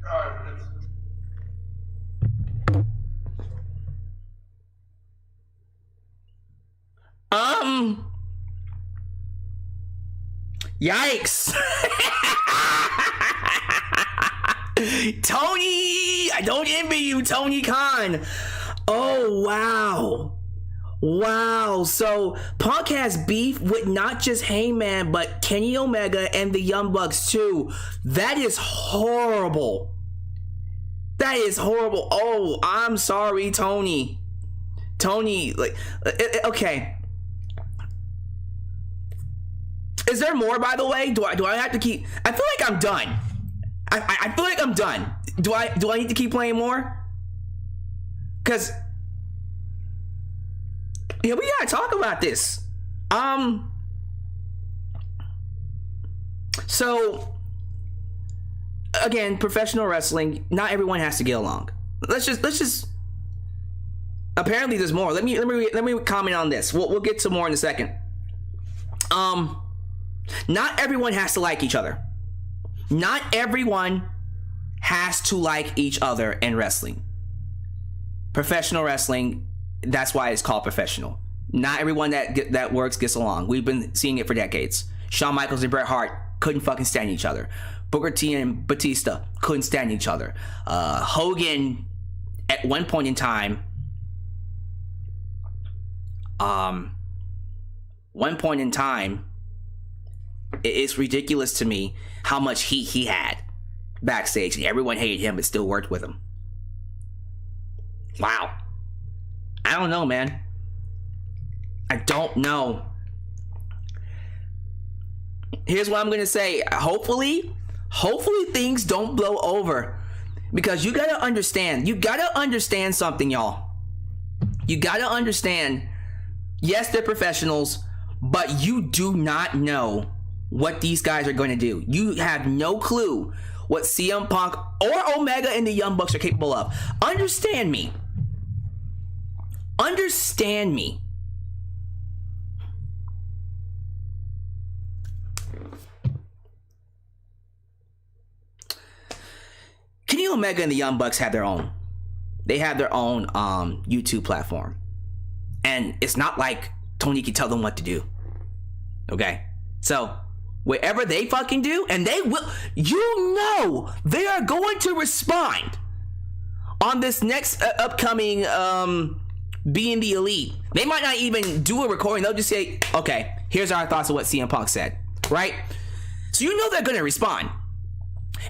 Yikes. Tony, I don't envy you, Tony Khan. Oh, wow. Wow, so Punk has beef with not just Hangman, but Kenny Omega and the Young Bucks too. That is horrible. That is horrible. Oh, I'm sorry, Tony. Tony, like, okay. Is there more, by the way? Do I have to keep? I feel like I'm done. I feel like I'm done. Do I need to keep playing more? Cause yeah, we gotta talk about this. So again, professional wrestling, not everyone has to get along. Let's just apparently there's more. Let me comment on this. We'll get to more in a second. Not everyone has to like each other. Not everyone has to like each other in wrestling. Professional wrestling, that's why it's called professional. Not everyone that works gets along. We've been seeing it for decades. Shawn Michaels and Bret Hart couldn't fucking stand each other. Booker T and Batista couldn't stand each other. Hogan, at one point in time, It's ridiculous to me how much heat he had backstage. Everyone hated him, but still worked with him. Wow. I don't know, man. I don't know. Here's what I'm gonna say. Hopefully things don't blow over. Because you gotta understand something, y'all. You gotta understand, yes, they're professionals, but you do not know what these guys are going to do. You have no clue what CM Punk or Omega and the Young Bucks are capable of. Understand me. Understand me. Kenny Omega and the Young Bucks have their own. They have their own YouTube platform. And it's not like Tony can tell them what to do. Okay? So, whatever they fucking do, and they will, you know, they are going to respond on this next upcoming Being the Elite. They might not even do a recording. They'll just say, okay, here's our thoughts of what CM Punk said. Right? So you know they're going to respond.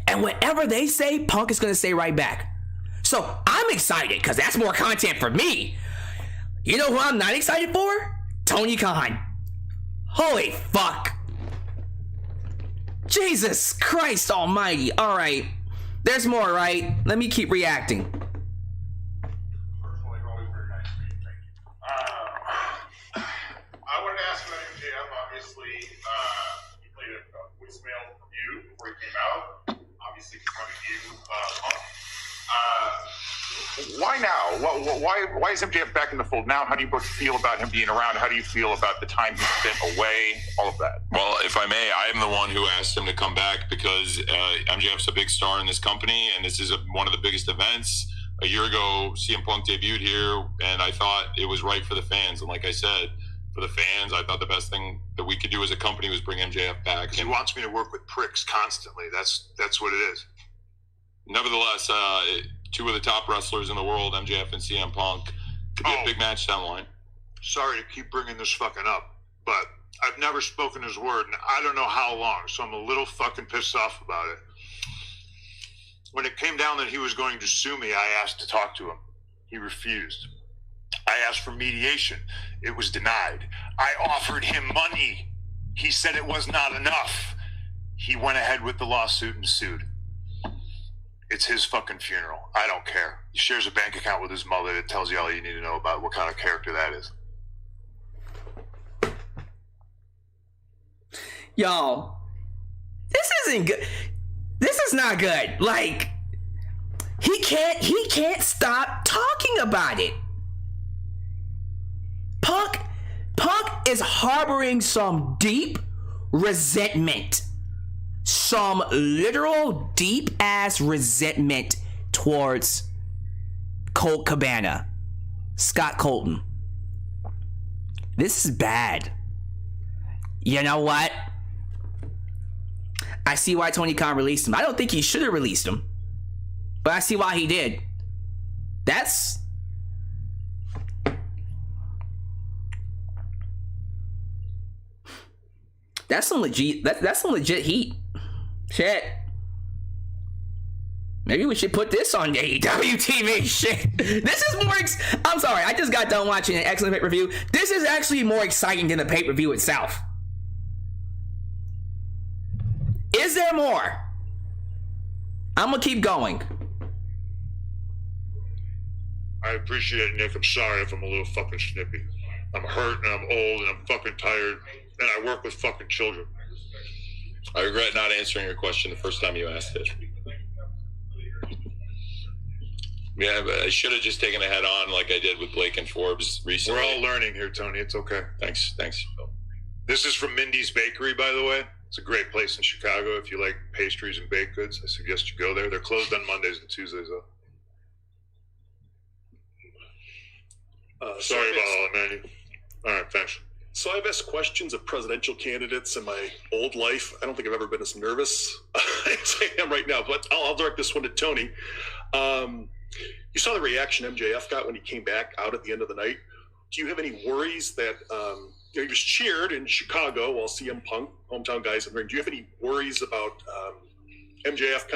And whatever they say, Punk is going to say right back. So I'm excited because that's more content for me. You know who I'm not excited for? Tony Khan. Holy fuck. Jesus Christ almighty. All right. There's more, right? Let me keep reacting. Personally, always very nice to meet you. Thank you. I wanted to ask about MJF. Obviously, he played a voicemail from you before he came out. Obviously, confronted you, Punk. Why now? Why is MJF back in the fold now? How do you both feel about him being around? How do you feel about the time he spent away? All of that. Well, if I may, I am the one who asked him to come back because MJF's a big star in this company, and this is one of the biggest events. A year ago, CM Punk debuted here, and I thought it was right for the fans. And like I said, for the fans, I thought the best thing that we could do as a company was bring MJF back. He wants me to work with pricks constantly. That's what it is. Nevertheless, two of the top wrestlers in the world, MJF and CM Punk, could be a big match down the line. Sorry to keep bringing this fucking up, but I've never spoken his word, and I don't know how long, so I'm a little fucking pissed off about it. When it came down that he was going to sue me, I asked to talk to him. He refused. I asked for mediation. It was denied. I offered him money. He said it was not enough. He went ahead with the lawsuit and sued. It's his fucking funeral. I don't care. He shares a bank account with his mother that tells you all you need to know about what kind of character that is. Y'all, this isn't good. This is not good. Like, he can't stop talking about it. Punk is harboring some deep resentment. Some literal deep ass resentment towards Colt Cabana, Scott Colton. This is bad. You know what? I see why Tony Khan released him. I don't think he should have released him, but I see why he did. That's some legit. That's some legit heat. Shit. Maybe we should put this on AEW TV. Shit. This is more. I'm sorry. I just got done watching an excellent pay-per-view. This is actually more exciting than the pay-per-view itself. Is there more? I'm gonna keep going. I appreciate it, Nick. I'm sorry if I'm a little fucking snippy. I'm hurt and I'm old and I'm fucking tired and I work with fucking children. I regret not answering your question the first time you asked it. Yeah, but I should have just taken it head on like I did with Blake and Forbes recently. We're all learning here, Tony. It's okay. Thanks. This is from Mindy's Bakery, by the way. It's a great place in Chicago. If you like pastries and baked goods, I suggest you go there. They're closed on Mondays and Tuesdays, though. Sorry about all that, Manny. All right, thanks. So I've asked questions of presidential candidates in my old life. I don't think I've ever been as nervous as I am right now, but I'll direct this one to Tony. You saw the reaction MJF got when he came back out at the end of the night. Do you have any worries that he was cheered in Chicago while CM Punk, hometown guys in the ring. Do you have any worries about MJF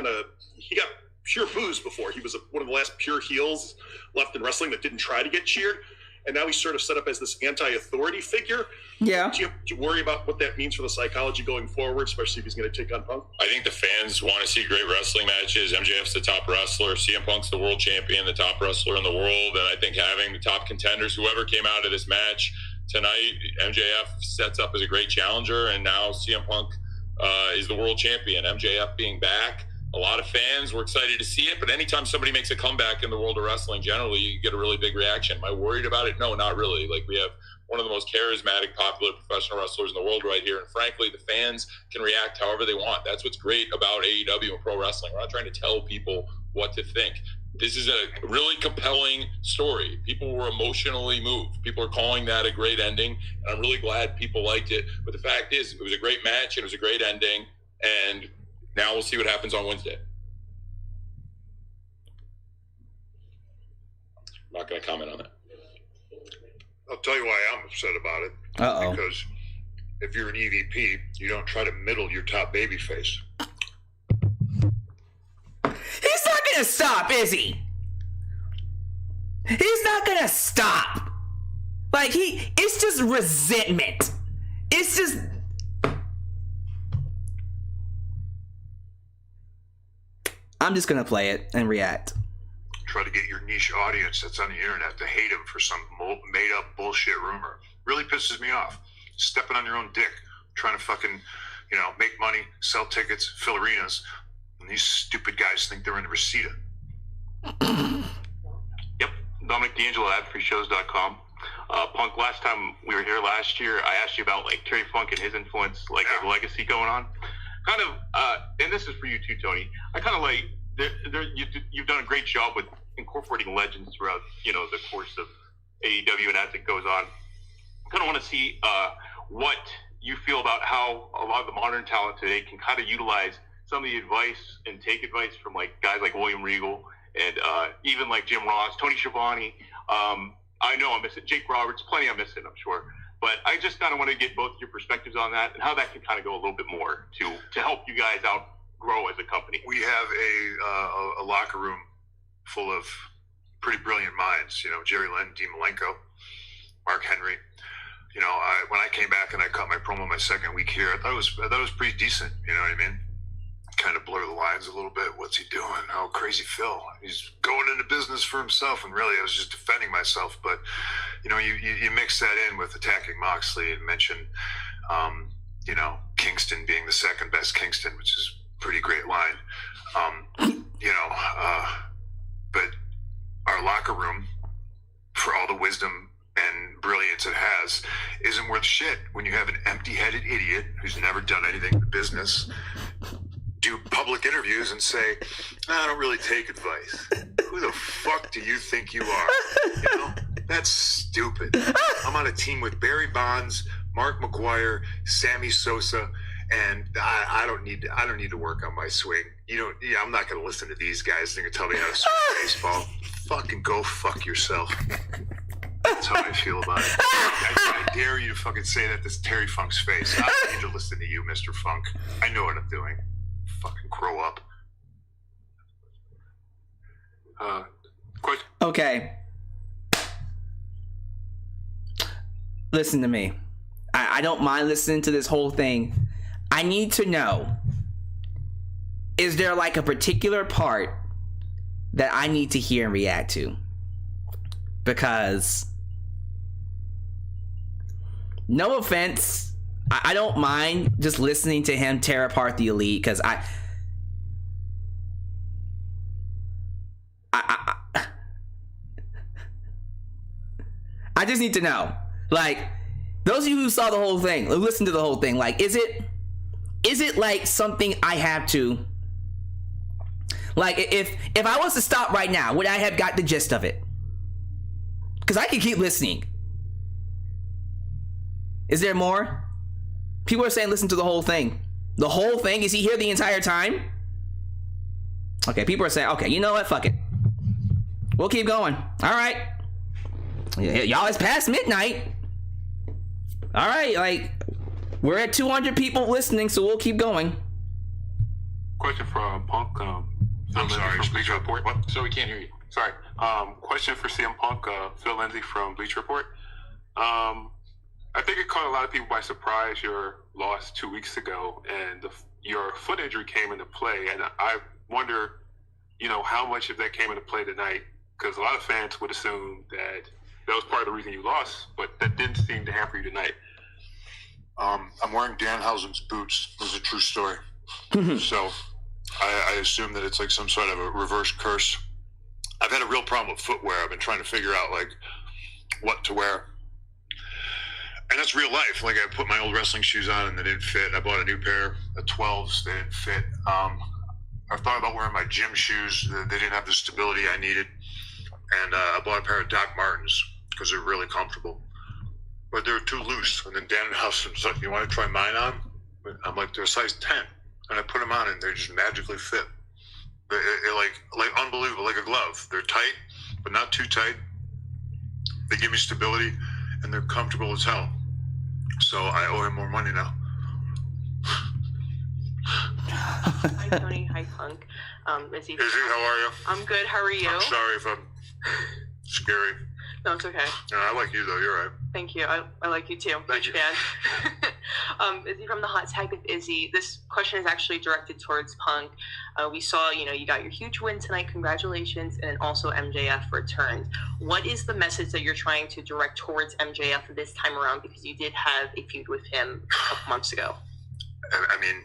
he got pure boos before. He was one of the last pure heels left in wrestling that didn't try to get cheered. And now he's sort of set up as this anti-authority figure. Yeah. Do you worry about what that means for the psychology going forward, especially if he's going to take on Punk? I think the fans want to see great wrestling matches. MJF's the top wrestler. CM Punk's the world champion, the top wrestler in the world. And I think having the top contenders, whoever came out of this match tonight, MJF sets up as a great challenger. And now CM Punk is the world champion. MJF being back. A lot of fans were excited to see it, but anytime somebody makes a comeback in the world of wrestling, generally you get a really big reaction. Am I worried about it? No, not really. Like, we have one of the most charismatic, popular professional wrestlers in the world right here, and frankly, the fans can react however they want. That's what's great about AEW and pro wrestling. We're not trying to tell people what to think. This is a really compelling story. People were emotionally moved. People are calling that a great ending, and I'm really glad people liked it. But the fact is, it was a great match, and it was a great ending, and now we'll see what happens on Wednesday. I'm not going to comment on that. I'll tell you why I'm upset about it. Uh-oh. Because if you're an EVP, you don't try to middle your top baby face. He's not gonna stop, is he? He's not gonna stop. Like, it's just resentment. It's just... I'm just gonna play it and react. Try to get your niche audience that's on the internet to hate him for some made-up bullshit rumor. Really pisses me off. Stepping on your own dick, trying to fucking, make money, sell tickets, fill arenas, and these stupid guys think they're in Reseda. Yep, Dominic D'Angelo at freeshows.com. Punk, last time we were here last year, I asked you about Terry Funk and his influence, the legacy going on. Kind of, and this is for you too, Tony. I kind of you've done a great job with incorporating legends throughout, the course of AEW and as it goes on. I kind of want to see what you feel about how a lot of the modern talent today can kind of utilize some of the advice and take advice from guys like William Regal and even Jim Ross, Tony Schiavone. I know I'm missing Jake Roberts, plenty I'm missing, I'm sure. But I just kind of want to get both your perspectives on that and how that can kind of go a little bit more to help you guys outgrow as a company. We have a locker room full of pretty brilliant minds. Jerry Lynn, Dean Malenko, Mark Henry. When I came back and I cut my promo my second week here, I thought it was pretty decent. You know what I mean? Kind of blur the lines a little bit. What's he doing? Oh, crazy Phil. He's going into business for himself, and really I was just defending myself. But you mix that in with attacking Moxley and mention Kingston being the second best Kingston, which is a pretty great line. But our locker room, for all the wisdom and brilliance it has, isn't worth shit when you have an empty-headed idiot who's never done anything in the business do public interviews and say, I don't really take advice. Who the fuck do you think you are? That's stupid. I'm on a team with Barry Bonds, Mark McGuire, Sammy Sosa, and I don't need to work on my swing. I'm not going to listen to these guys. They're going to tell me how to swing baseball. Fucking go fuck yourself. That's how I feel about it. I dare you to fucking say that to Terry Funk's face. I don't need to listen to you, Mr. Funk. I know what I'm doing. Fucking grow up. Okay. Listen to me. I don't mind listening to this whole thing. I need to know, is there a particular part that I need to hear and react to? Because, no offense, I don't mind just listening to him tear apart the Elite, because I just need to know. Those of you who saw the whole thing, listen to the whole thing, is it something I have to, if I was to stop right now, would I have got the gist of it? Because I can keep listening. Is there more? People are saying listen to the whole thing. The whole thing? Is he here the entire time? Okay, people are saying, okay, you know what? Fuck it. We'll keep going. All right. Y'all, it's past midnight. All right, like, we're at 200 people listening, so we'll keep going. Question for Punk. I'm sorry, from Bleacher Report. What? So we can't hear you. Sorry. Question for CM Punk. Phil Lindsay from Bleacher Report. I think it caught a lot of people by surprise your loss 2 weeks ago, and your foot injury came into play. And I wonder, how much of that came into play tonight? Because a lot of fans would assume that was part of the reason you lost, but that didn't seem to hamper you tonight. I'm wearing Danhausen's boots. It was a true story. So I assume that it's like some sort of a reverse curse. I've had a real problem with footwear. I've been trying to figure out like what to wear. And that's real life. Like I put my old wrestling shoes on and they didn't fit. I bought a new pair of 12s. They didn't fit. I thought about wearing my gym shoes. They didn't have the stability I needed. And I bought a pair of Doc Martens because they're really comfortable. But they were too loose. And then Danhausen was like, you want to try mine on? I'm like, they're a size 10. And I put them on and they just magically fit. Like unbelievable, like a glove. They're tight, but not too tight. They give me stability and they're comfortable as hell. So I owe him more money now. Hi, Tony. Hi, Punk. Izzy, how are you? I'm good. How are you? I'm sorry if I'm scary. No, it's okay. No, I like you, though. You're right. Thank you. I like you, too. Thank Huge you. fan. Izzy from the Hot Tag with Izzy. This question is actually directed towards Punk. We saw, you got your huge win tonight. Congratulations. And also MJF returned. What is the message that you're trying to direct towards MJF this time around? Because you did have a feud with him a couple months ago. I mean,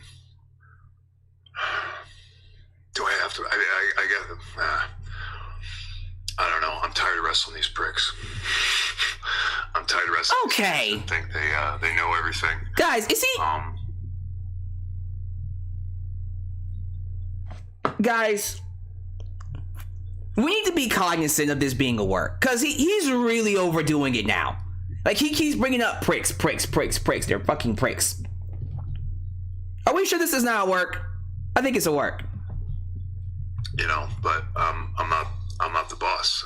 do I have to? I guess. I don't know. I'm tired of wrestling these pricks. I'm tired of wrestling. Okay. These pricks that think they know everything. Guys, is he? Guys, we need to be cognizant of this being a work, because he's really overdoing it now. Like, he keeps bringing up pricks. They're fucking pricks. Are we sure this is not a work? I think it's a work. But I'm not the boss.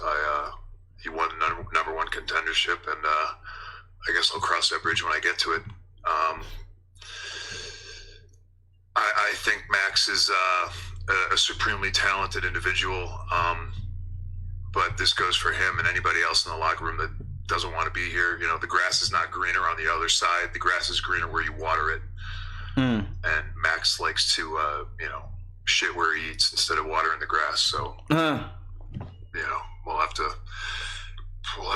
He won number one contendership, and I guess I'll cross that bridge when I get to it. I think Max is a supremely talented individual, but this goes for him and anybody else in the locker room that doesn't want to be here. The grass is not greener on the other side. The grass is greener where you water it. And Max likes to, shit where he eats instead of watering the grass. So, we'll have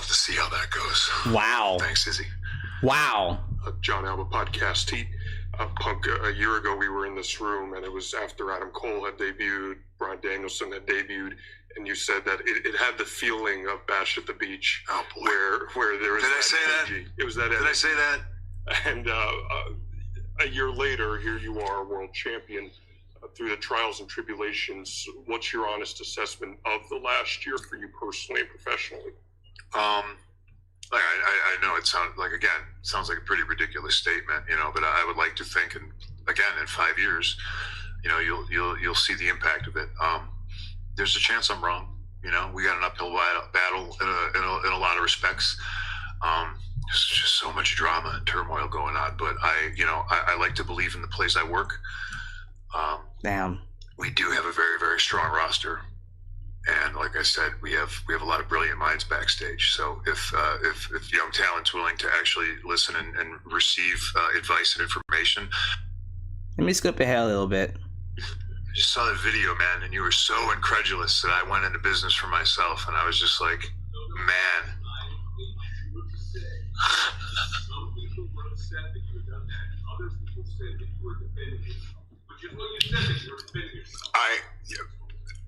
to see how that goes. Wow. Thanks, Izzy. Wow. John Alba podcast. Punk, a year ago we were in this room, and it was after Adam Cole had debuted, Bryan Danielson had debuted, and you said that it had the feeling of Bash at the Beach. Oh, boy. Where there was. Did I say energy. that? It was that. Did I say that? And a year later, here you are, world champion. Through the trials and tribulations, what's your honest assessment of the last year for you personally and professionally? I know it sounds like a pretty ridiculous statement, but I would like to think, in 5 years, you'll see the impact of it. There's a chance I'm wrong. We got an uphill battle in a lot of respects. There's just so much drama and turmoil going on, but I like to believe in the place I work. Damn. We do have a very, very strong roster, and like I said, we have a lot of brilliant minds backstage. So if young talent's willing to actually listen and receive advice and information. Let me skip ahead a little bit. I just saw the video, man, and you were so incredulous that I went into business for myself, and I was just like, man. Some people were upset that you had done that. Others people said that you were defending yourself. But you said that you were defending yourself.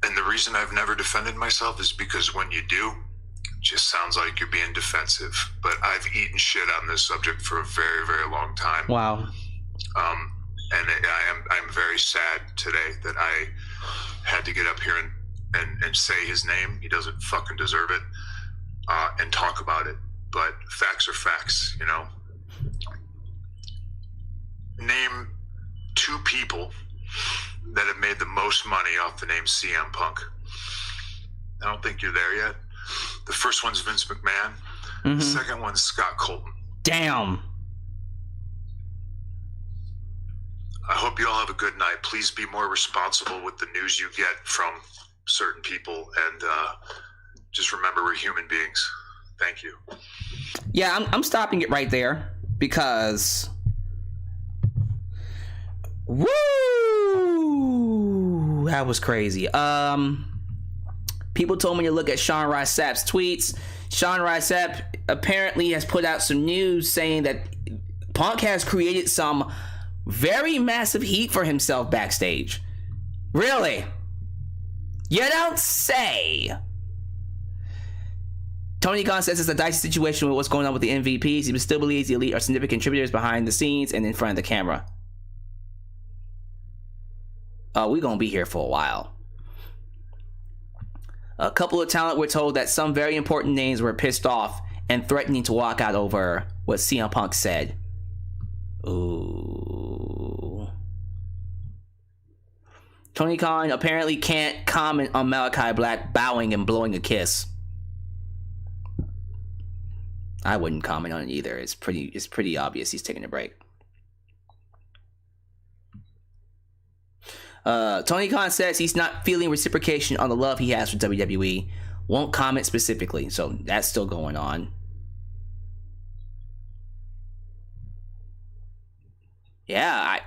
And the reason I've never defended myself is because when you do, it just sounds like you're being defensive. But I've eaten shit on this subject for a very, very long time. Wow. And I'm very sad today that I had to get up here and say his name. He doesn't fucking deserve it. And talk about it. But facts are facts, Name 2 people that have made the most money off the name CM Punk. I don't think you're there yet. The first one's Vince McMahon. The second one's Scott Colton. Damn. I hope you all have a good night. Please be more responsible with the news you get from certain people, and just remember we're human beings. Thank you. Yeah, I'm stopping it right there because woo, that was crazy. People told me to look at Sean Ross Sapp's tweets. Sean Ross Sapp apparently has put out some news saying that Punk has created some very massive heat for himself backstage. Really? You don't say. Tony Khan says it's a dicey situation with what's going on with the MVPs. He still believes the Elite are significant contributors behind the scenes and in front of the camera. Oh, we're going to be here for a while. A couple of talent were told that some very important names were pissed off and threatening to walk out over what CM Punk said. Ooh. Tony Khan apparently can't comment on Malachi Black bowing and blowing a kiss. I wouldn't comment on it either. It's pretty obvious he's taking a break. Tony Khan says he's not feeling reciprocation on the love he has for WWE. Won't comment specifically, so that's still going on. Yeah,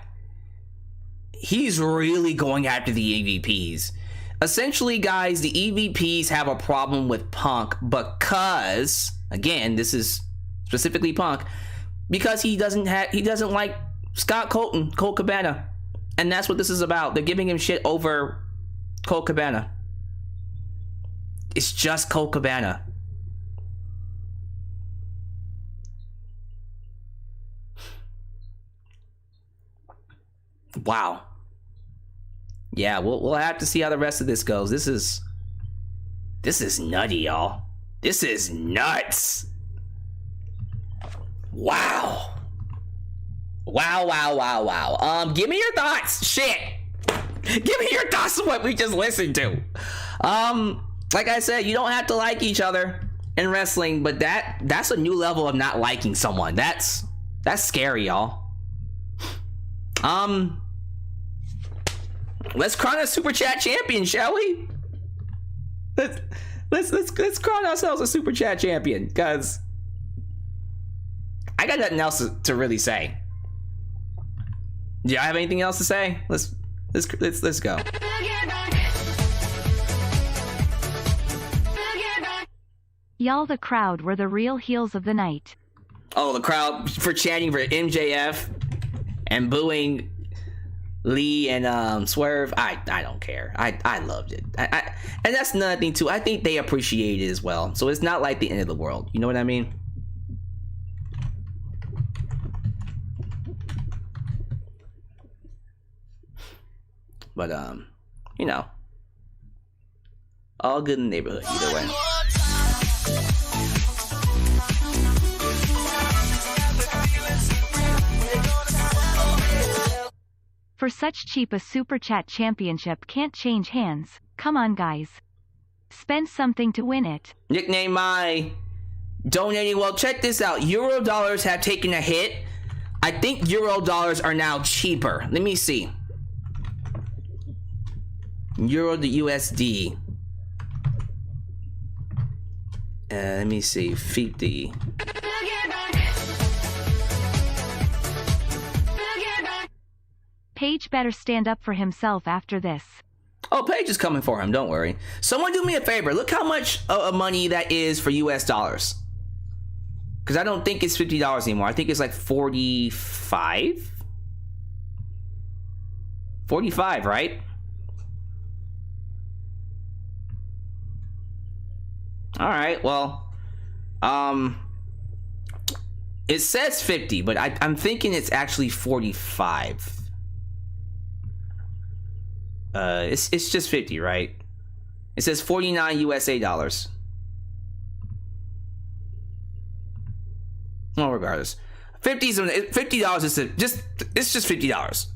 he's really going after the EVPs. Essentially, guys, the EVPs have a problem with Punk because, again, this is specifically Punk, because he doesn't like Scott Colton, Colt Cabana. And that's what this is about. They're giving him shit over Colt Cabana. It's just Colt Cabana. Wow. Yeah, we'll have to see how the rest of this goes. This is nutty, y'all. This is nuts. Wow. Wow. Give me your thoughts. Shit. Give me your thoughts on what we just listened to. Like I said, you don't have to like each other in wrestling, but that's a new level of not liking someone. That's scary, y'all. Let's crown a Super Chat champion, shall we? Let's crown ourselves a Super Chat champion, because I got nothing else to really say. Do I have anything else to say? Let's go. Y'all, the crowd were the real heels of the night. Oh, the crowd for chanting for MJF and booing Lee and Swerve. I don't care. I loved it. And that's another thing too. I think they appreciate it as well. So it's not like the end of the world. You know what I mean? But you know, all good in the neighborhood either way. For such cheap, a Super Chat championship can't change hands. Come on, guys. Spend something to win it. Nickname my donating. Well, check this out. Euro dollars have taken a hit. I think Euro dollars are now cheaper. Let me see. Euro to USD. Let me see. 50. Paige better stand up for himself after this. Oh, Paige is coming for him. Don't worry. Someone do me a favor. Look how much money that is for US dollars. Because I don't think it's $50 anymore. I think it's like 45? 45, right? All right, well, it says 50, but I'm thinking it's actually 45. It's just 50, right? It says 49 USA dollars. Well, regardless, $50 is it's just $50.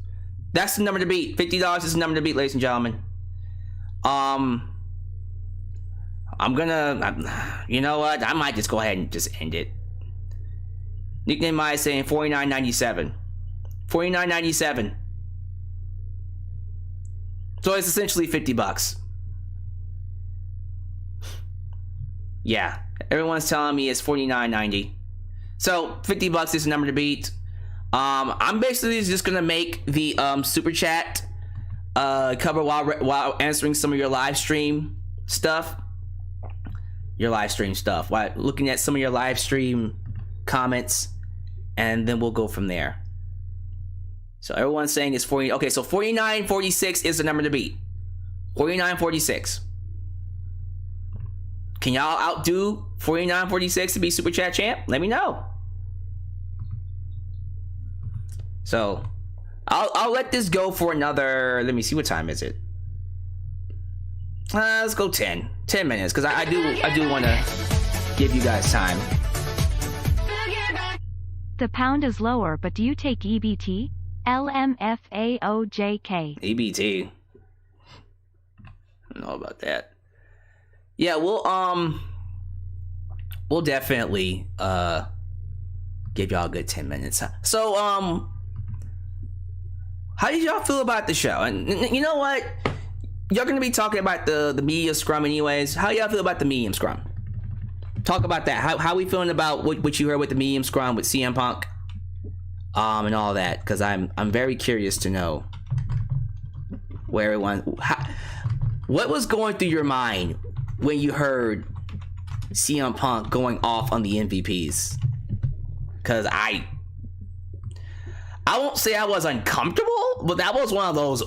That's the number to beat. $50 is the number to beat, ladies and gentlemen. You know what? I might just go ahead and just end it. Nickname Maya saying $49.97. $49.97. So it's essentially $50. Yeah, everyone's telling me it's $49.90. So $50 is the number to beat. I'm basically just gonna make the super chat cover while answering some of your live stream stuff. While looking at some of your live stream comments, and then we'll go from there. So everyone's saying it's 40. Okay, so 49.46 is the number to beat. 49.46. Can y'all outdo 49.46 to be Super Chat champ? Let me know. So I'll let this go for another. Let me see, what time is it? Let's go 10 minutes, because I do want to give you guys time. The pound is lower, but do you take EBT? LMFAOJK. EBT. I don't know about that. Yeah, we'll definitely give y'all a good 10 minutes. So how did y'all feel about the show? And you know what? Y'all gonna be talking about the media scrum anyways. How y'all feel about the medium scrum? Talk about that. How we feeling about what you heard with the medium scrum with CM Punk? And all that, because I'm very curious to know where everyone, what was going through your mind when you heard CM Punk going off on the MVPs? Because I won't say I was uncomfortable, but that was one of those,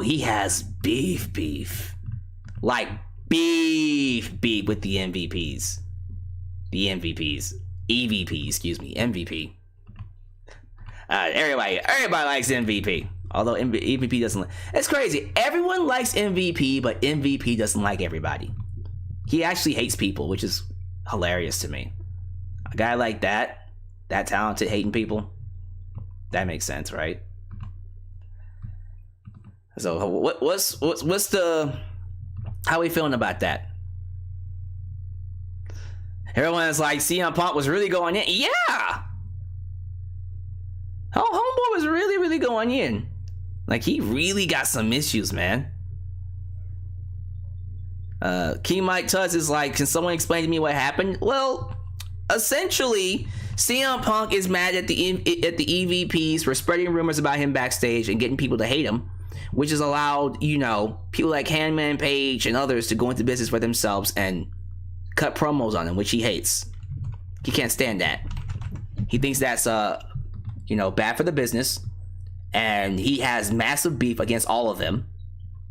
he has beef, like beef with the MVPs, EVP, excuse me, MVP. Everybody likes MVP. Although MVP doesn't. It's crazy. Everyone likes MVP, but MVP doesn't like everybody. He actually hates people, which is hilarious to me. A guy like that talented, hating people. That makes sense, right? So what's the? How are we feeling about that? Everyone's like, CM Punk was really going in. Yeah! Homeboy was really going in. Like, he really got some issues, man. King Mike Tuss is like, can someone explain to me what happened? Well, essentially, CM Punk is mad at the EVPs for spreading rumors about him backstage and getting people to hate him, which has allowed, people like Hangman Page and others to go into business for themselves and cut promos on him, which he hates. He can't stand that. He thinks that's bad for the business, and he has massive beef against all of them.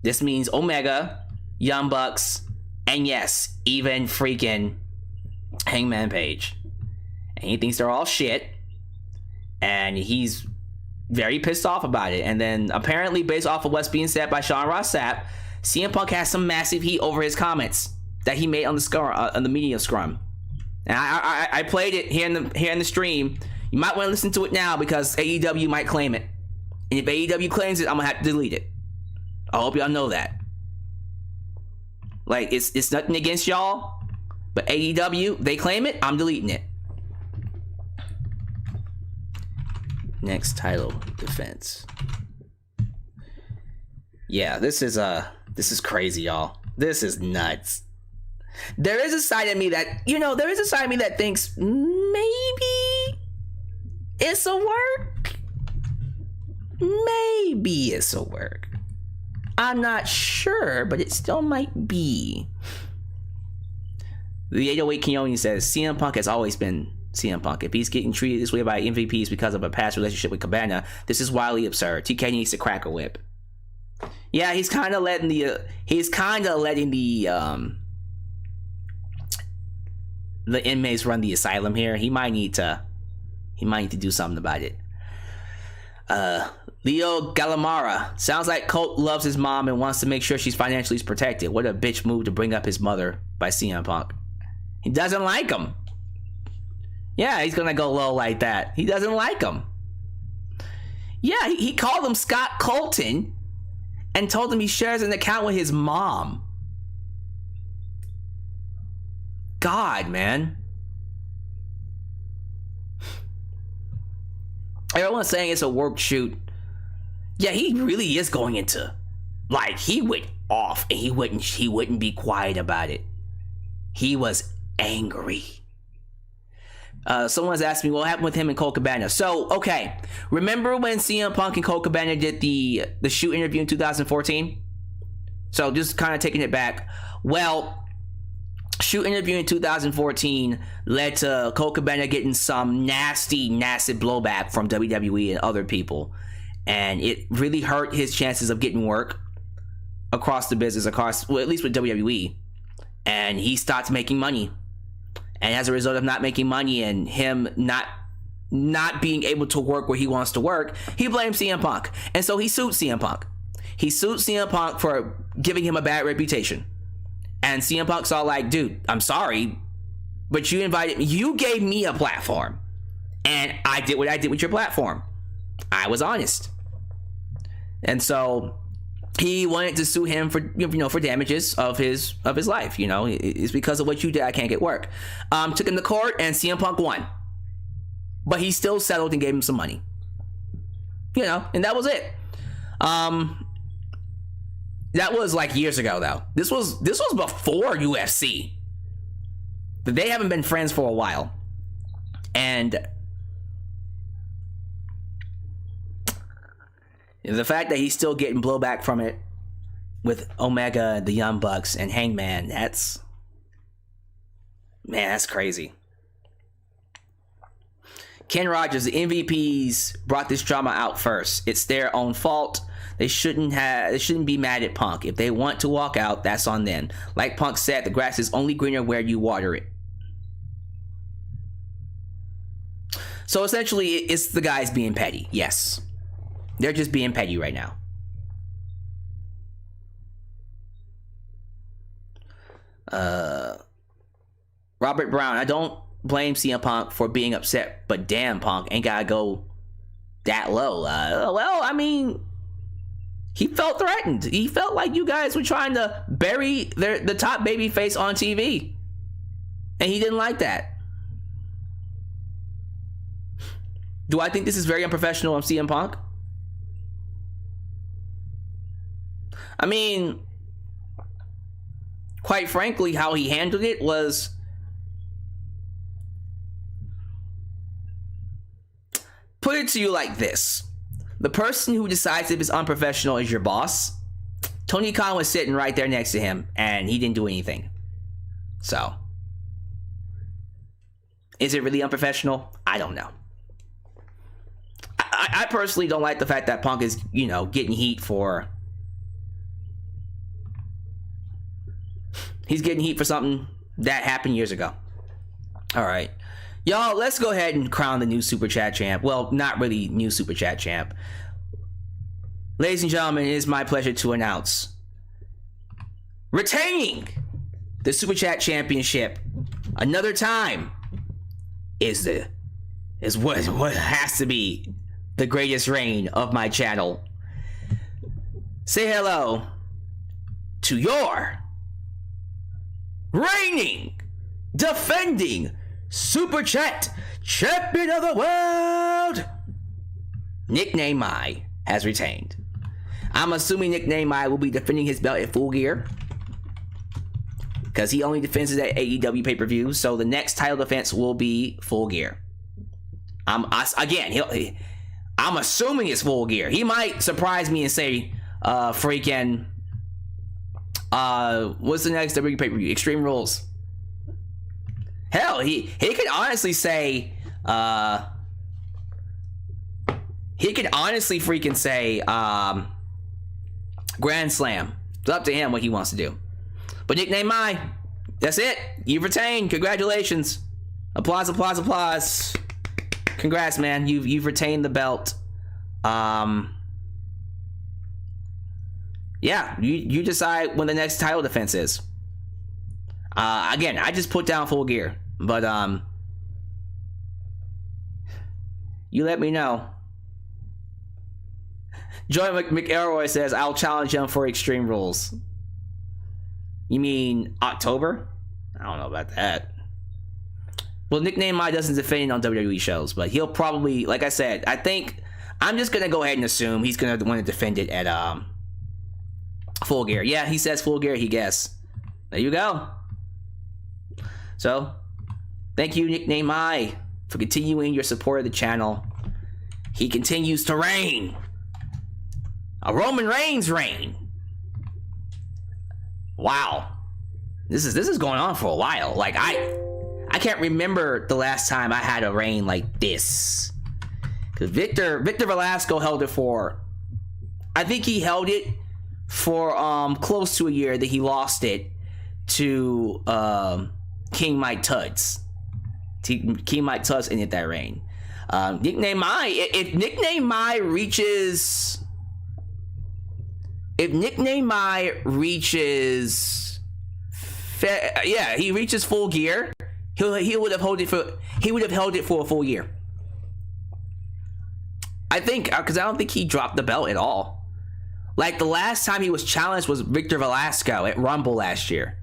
This means Omega, Young Bucks, and yes, even freaking Hangman Page. And he thinks they're all shit, and he's very pissed off about it. And then apparently, based off of what's being said by Sean Ross Sapp, CM Punk has some massive heat over his comments that he made on the media scrum. And I played it here in the stream. You might want to listen to it now because AEW might claim it. And if AEW claims it, I'm gonna have to delete it. I hope y'all know that. Like, it's nothing against y'all, but AEW, they claim it, I'm deleting it. Next title defense. Yeah, this is crazy, y'all. This is nuts. There is a side of me that thinks maybe it's a work. Maybe it's a work. I'm not sure, but it still might be. The 808 Keone says CM Punk has always been CM Punk. If he's getting treated this way by MVPs because of a past relationship with Cabana, this is wildly absurd. TK needs to crack a whip. Yeah, he's kind of letting the inmates run the asylum here. He might need to do something about it. Leo Galamara, sounds like Colt loves his mom and wants to make sure she's financially protected. What a bitch move to bring up his mother by CM Punk. He doesn't like him. Yeah, he's gonna go low like that. He doesn't like him. Yeah, he called him Scott Colton and told him he shares an account with his mom. God, man. Everyone's saying it's a work shoot. Yeah, he really is going into, like, he went off and he wouldn't be quiet about it. He was angry. Someone's asking me what happened with him and Cole Cabana. So, okay, remember when CM Punk and Cole Cabana did the shoot interview in 2014? So just kind of taking it back. Well, shoot interview in 2014 led to Cole Cabana getting some nasty blowback from WWE and other people. And it really hurt his chances of getting work across the business, well, at least with WWE. And he stopped making money. And as a result of not making money and him not being able to work where he wants to work, he blamed CM Punk. And so he sued CM Punk. He sued CM Punk for giving him a bad reputation. And CM Punk's all like, dude, I'm sorry, but you invited me. You gave me a platform. And I did what I did with your platform. I was honest. And so he wanted to sue him for, for damages of his life. It's because of what you did, I can't get work. Took him to court and CM Punk won, but he still settled and gave him some money. And that was it. That was like years ago though. This was before UFC. They haven't been friends for a while, and the fact that he's still getting blowback from it with Omega, the Young Bucks, and Hangman, that's crazy. Ken Rogers, the MVPs brought this drama out first. It's their own fault. They shouldn't be mad at Punk. If they want to walk out, that's on them. Like Punk said, the grass is only greener where you water it. So essentially, it's the guys being petty. Yes. They're just being petty right now. Robert Brown, I don't blame CM Punk for being upset, but damn, Punk ain't gotta go that low. Well, I mean, he felt threatened. He felt like you guys were trying to bury the top babyface on TV, and he didn't like that. Do I think this is very unprofessional on CM Punk? I mean, quite frankly, how he handled it was, put it to you like this. The person who decides if it's unprofessional is your boss. Tony Khan was sitting right there next to him, and he didn't do anything. So, is it really unprofessional? I don't know. I personally don't like the fact that Punk is, getting heat for... He's getting heat for something that happened years ago. All right. Y'all, let's go ahead and crown the new Super Chat champ. Well, not really new Super Chat champ. Ladies and gentlemen, it is my pleasure to announce retaining the Super Chat Championship another time is what has to be the greatest reign of my channel. Say hello to your reigning, defending Super Chat Champion of the World, Nickname Mai has retained. I'm assuming Nickname Mai will be defending his belt at Full Gear, because he only defends it at AEW pay-per-views, so the next title defense will be Full Gear. I'm assuming it's Full Gear. He might surprise me and say, freaking... what's the next WWE pay-per-view? Extreme Rules. Hell, he could honestly say, he could honestly freaking say, Grand Slam. It's up to him what he wants to do. But Nickname Mai, that's it. You've retained. Congratulations. Applause, applause, applause. Congrats, man. You've retained the belt. Yeah, you decide when the next title defense is. Again, I just put down Full Gear, but you let me know. Joy McElroy says, I'll challenge him for Extreme Rules. You mean October? I don't know about that. Well, Nickname Mai doesn't defend on WWE shows, but he'll probably, like I said, I think I'm just gonna go ahead and assume he's gonna want to defend it at Full Gear. Yeah, he says Full Gear. He guess. There you go. So, thank you, Nickname I, for continuing your support of the channel. He continues to reign. A Roman Reigns reign. Wow. This is going on for a while. Like I can't remember the last time I had a reign like this. Cause Victor Velasco held it for, I think he held it for close to a year. That he lost it to King Mike Tuds. King Mike Tuds ended that reign. Nickname I, if Nickname I reaches he reaches Full Gear, he would have held it for a full year. I think, because I don't think he dropped the belt at all. Like, the last time he was challenged was Victor Velasco at Rumble last year.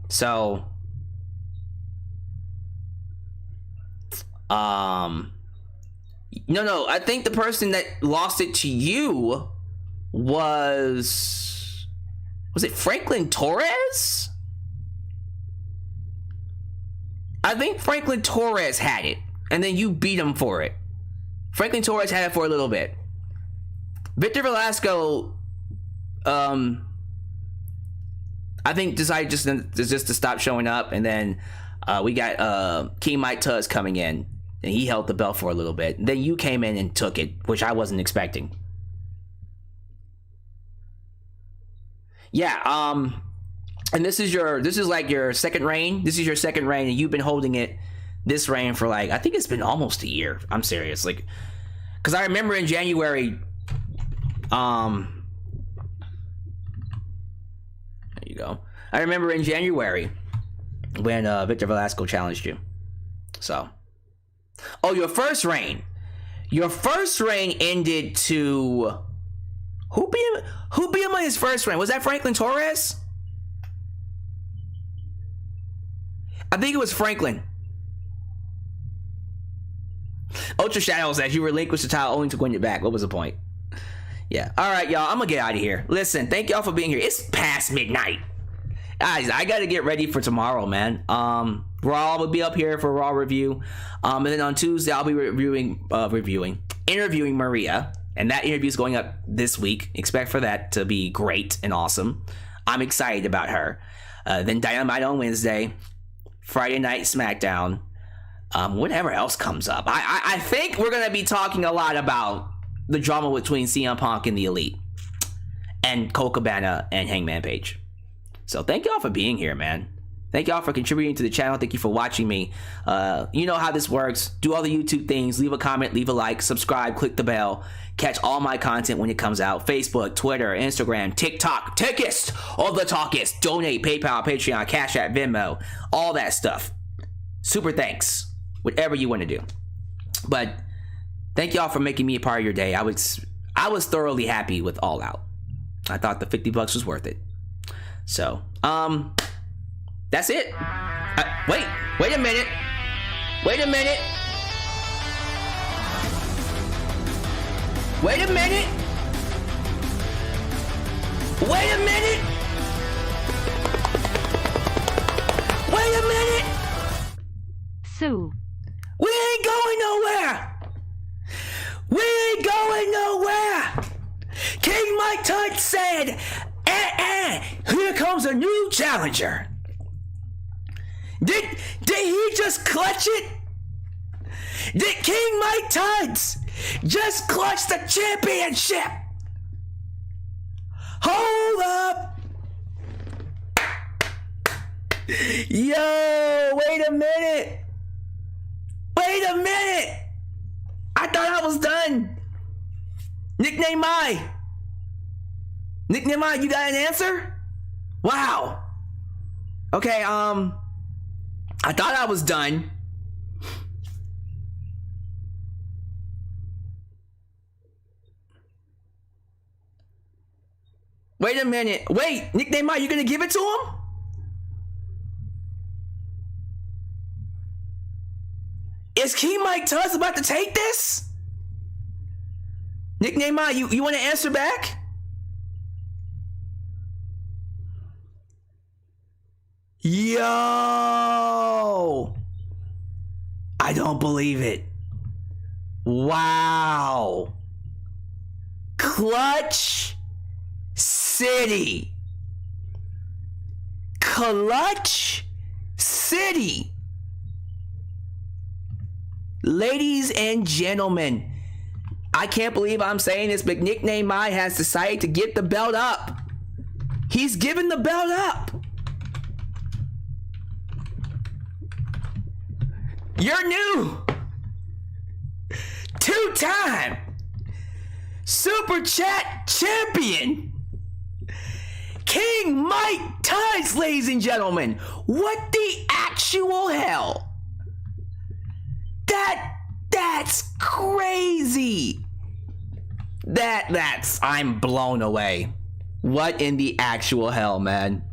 So, no, I think the person that lost it to you was it Franklin Torres? I think Franklin Torres had it, and then you beat him for it. Franklin Torres had it for a little bit. Victor Velasco, I think decided just to stop showing up, and then we got King Mike Tuds coming in, and he held the belt for a little bit. And then you came in and took it, which I wasn't expecting. Yeah, and this is like your second reign. This is your second reign, and you've been holding this reign for, like, I think it's been almost a year. I'm serious, like, because I remember in January, there you go. I remember in January when Victor Velasco challenged you. So, your first reign ended to who beat him on his first reign? Was that Franklin Torres? I think it was Franklin. Ultra Shadow says you relinquished the title only to win it back. What was the point? Yeah. All right, y'all. I'm gonna get out of here. Listen, thank y'all for being here. It's past midnight, guys. I gotta get ready for tomorrow, man. Raw will be up here for Raw review. And then on Tuesday I'll be interviewing Maria, and that interview is going up this week. Expect for that to be great and awesome. I'm excited about her. Then Dynamite on Wednesday, Friday night SmackDown. Whatever else comes up. I think we're gonna be talking a lot about the drama between CM Punk and the Elite, and Colt Cabana and Hangman Page. So thank y'all for being here, man. Thank y'all for contributing to the channel. Thank you for watching me. You know how this works. Do all the YouTube things. Leave a comment, leave a like, subscribe, click the bell. Catch all my content when it comes out. Facebook, Twitter, Instagram, TikTok, Tickest, all the talkist. Donate, PayPal, Patreon, Cash App, Venmo, all that stuff. Super thanks. Whatever you want to do. But thank y'all for making me a part of your day. I was thoroughly happy with All Out. I thought the $50 was worth it. So, that's it. Wait a minute. Wait a minute. Wait a minute. Wait a minute. Wait a minute. Sue. We ain't going nowhere. We ain't going nowhere. King Mike Tuds said, here comes a new challenger. Did he just clutch it? Did King Mike Tuds just clutch the championship? Hold up. Yo, wait a minute. Wait a minute. I thought I was done. Nickname I, you got an answer? Wow. Okay, I thought I was done. Wait a minute. Wait, Nickname I, you gonna give it to him? Is King Mike Tuds about to take this? Nickname Mai, you want to answer back? Yo! I don't believe it. Wow. Clutch City. Clutch City. Ladies and gentlemen, I can't believe I'm saying this, but Nickname Mai has decided to get the belt up. He's given the belt up. Your new two-time Superchat Champion, King Mike Tice, ladies and gentlemen. What the actual hell? That's crazy. I'm blown away. What in the actual hell, man?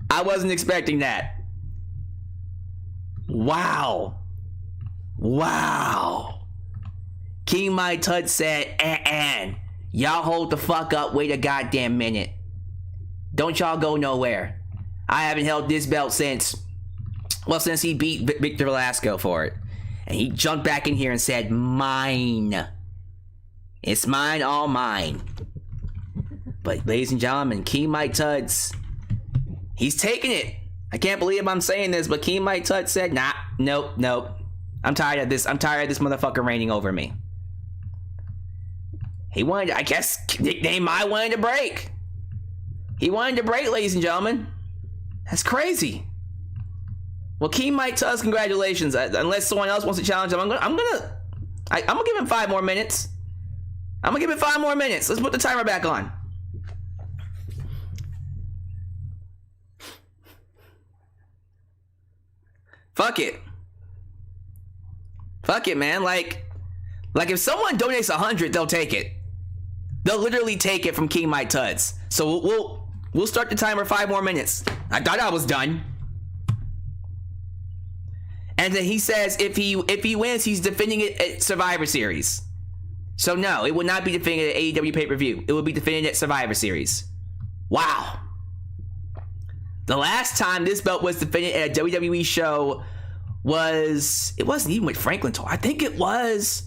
I wasn't expecting that. Wow. King Mike Tut said, y'all hold the fuck up, wait a goddamn minute. Don't y'all go nowhere. I haven't held this belt since he beat Victor Velasco for it. And he jumped back in here and said, mine. It's mine, all mine. But ladies and gentlemen, King Mike Tuds, he's taking it. I can't believe I'm saying this, but King Mike Tut said, nah, nope. I'm tired of this motherfucker reigning over me. He wanted, I guess, Nickname Mai wanted to break. He wanted to break, ladies and gentlemen. That's crazy. Well, King Mike Tut, congratulations. Unless someone else wants to challenge him, I'm gonna give him 5 more minutes. Let's put the timer back on. Fuck it, man. Like if someone donates 100, they'll take it. They'll literally take it from King Mike Tuds. So we'll start the timer 5 more minutes. I thought I was done. And then he says if he wins, he's defending it at Survivor Series. So no, it would not be defending it at AEW pay-per-view. It would be defending it at Survivor Series. Wow. The last time this belt was defended at a WWE show it wasn't even with Franklin Tor. I think it was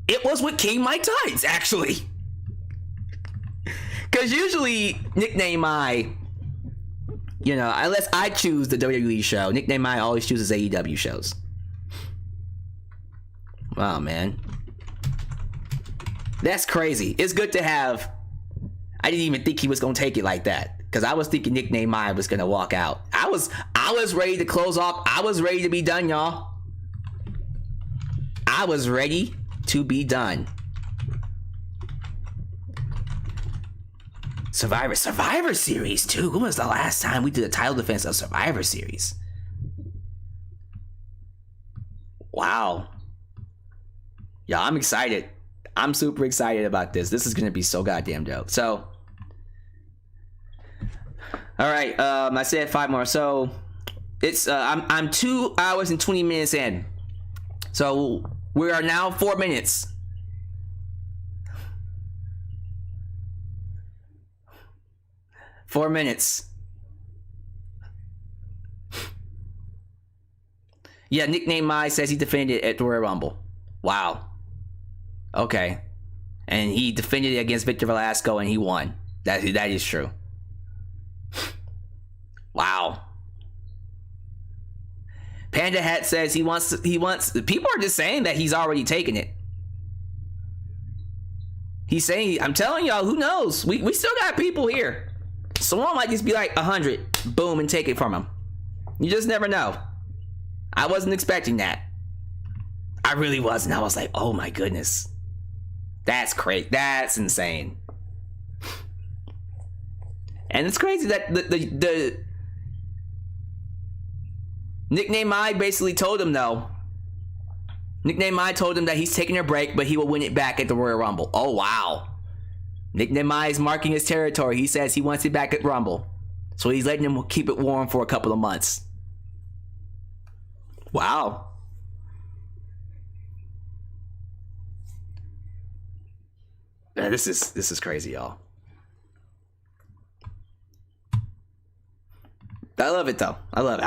with King Mike Tights, actually. Because usually Nickname Mai, unless I choose the WWE show, Nickname Mai always chooses AEW shows. Wow, man. That's crazy. It's good to have. I didn't even think he was going to take it like that. Because I was thinking Nickname Mai was going to walk out. I was ready to close off. I was ready to be done, y'all. I was ready to be done. Survivor Series, too. When was the last time we did a title defense of Survivor Series? Wow. Y'all, I'm excited. I'm super excited about this. This is going to be so goddamn dope. So, all right, I said 5 more. So it's I'm 2 hours and 20 minutes in. So we are now 4 minutes. Yeah, Nickname Mai says he defended it at the Royal Rumble. Wow. Okay. And he defended it against Victor Velasco and he won. That is true. Wow. Panda Hat says he wants people are just saying that he's already taken it. He's saying, I'm telling y'all, who knows? We still got people here. Someone might just be like 100, boom, and take it from him. You just never know. I wasn't expecting that. I really wasn't. I was like, oh my goodness. That's crazy. That's insane. And it's crazy that the Nickname Mai basically told him though. Nickname Mai told him that he's taking a break, but he will win it back at the Royal Rumble. Oh wow. Nickname Mai is marking his territory. He says he wants it back at Rumble. So he's letting him keep it warm for a couple of months. Wow. Man, this is crazy, y'all. I love it though. I love it.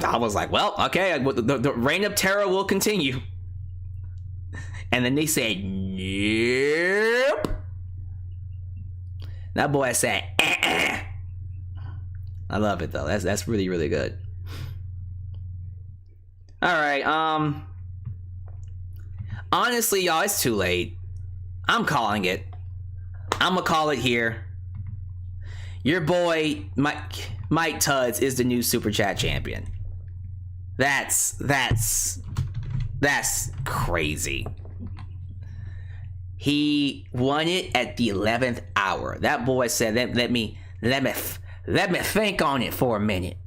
I was like, well, okay, the reign of terror will continue. And then they said, nope. That boy said, eh. I love it though. That's really, really good. All right. Honestly, y'all, it's too late. I'm calling it. I'm gonna call it here. Your boy Mike Tuds is the new Super Chat champion. That's crazy. He won it at the 11th hour. That boy said, "Let me think on it for a minute.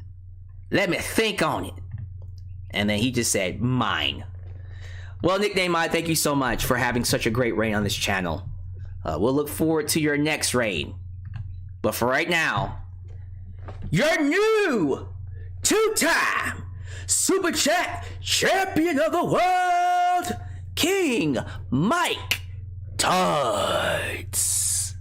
Let me think on it." And then he just said, "Mine." Well, Nickname Mike, thank you so much for having such a great reign on this channel. We'll look forward to your next reign. But for right now, your new two-time Super Chat Champion of the World, King Mike Tuds.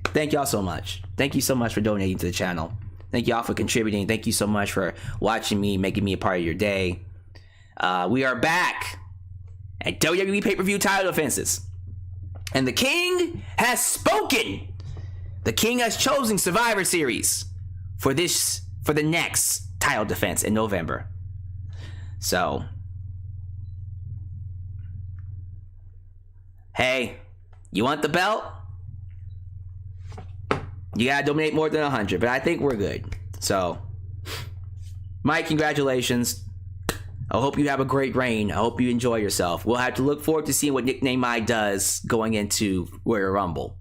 Thank y'all so much. Thank you so much for donating to the channel. Thank y'all for contributing. Thank you so much for watching me, making me a part of your day. We are back at WWE pay-per-view title defenses. And the King has spoken. The King has chosen Survivor Series for the next title defense in November. So, hey, you want the belt? You gotta donate more than 100, but I think we're good. So, Mike, congratulations. I hope you have a great reign. I hope you enjoy yourself. We'll have to look forward to seeing what Nickname Mike does going into Royal Rumble.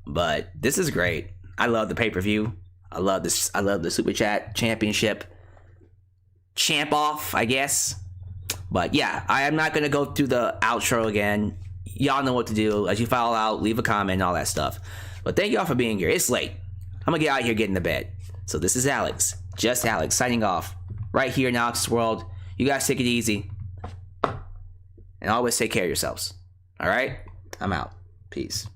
But this is great. I love the pay-per-view. I love this. I love the Super Chat Championship champ off, I guess. But yeah, I am not gonna go through the outro again. Y'all know what to do. As you follow out, leave a comment and all that stuff. But thank y'all for being here. It's late. I'm gonna get out of here, get into bed. So this is Alyx, just Alyx, signing off right here in Alyx's World. You guys take it easy. And always take care of yourselves. All right? I'm out. Peace.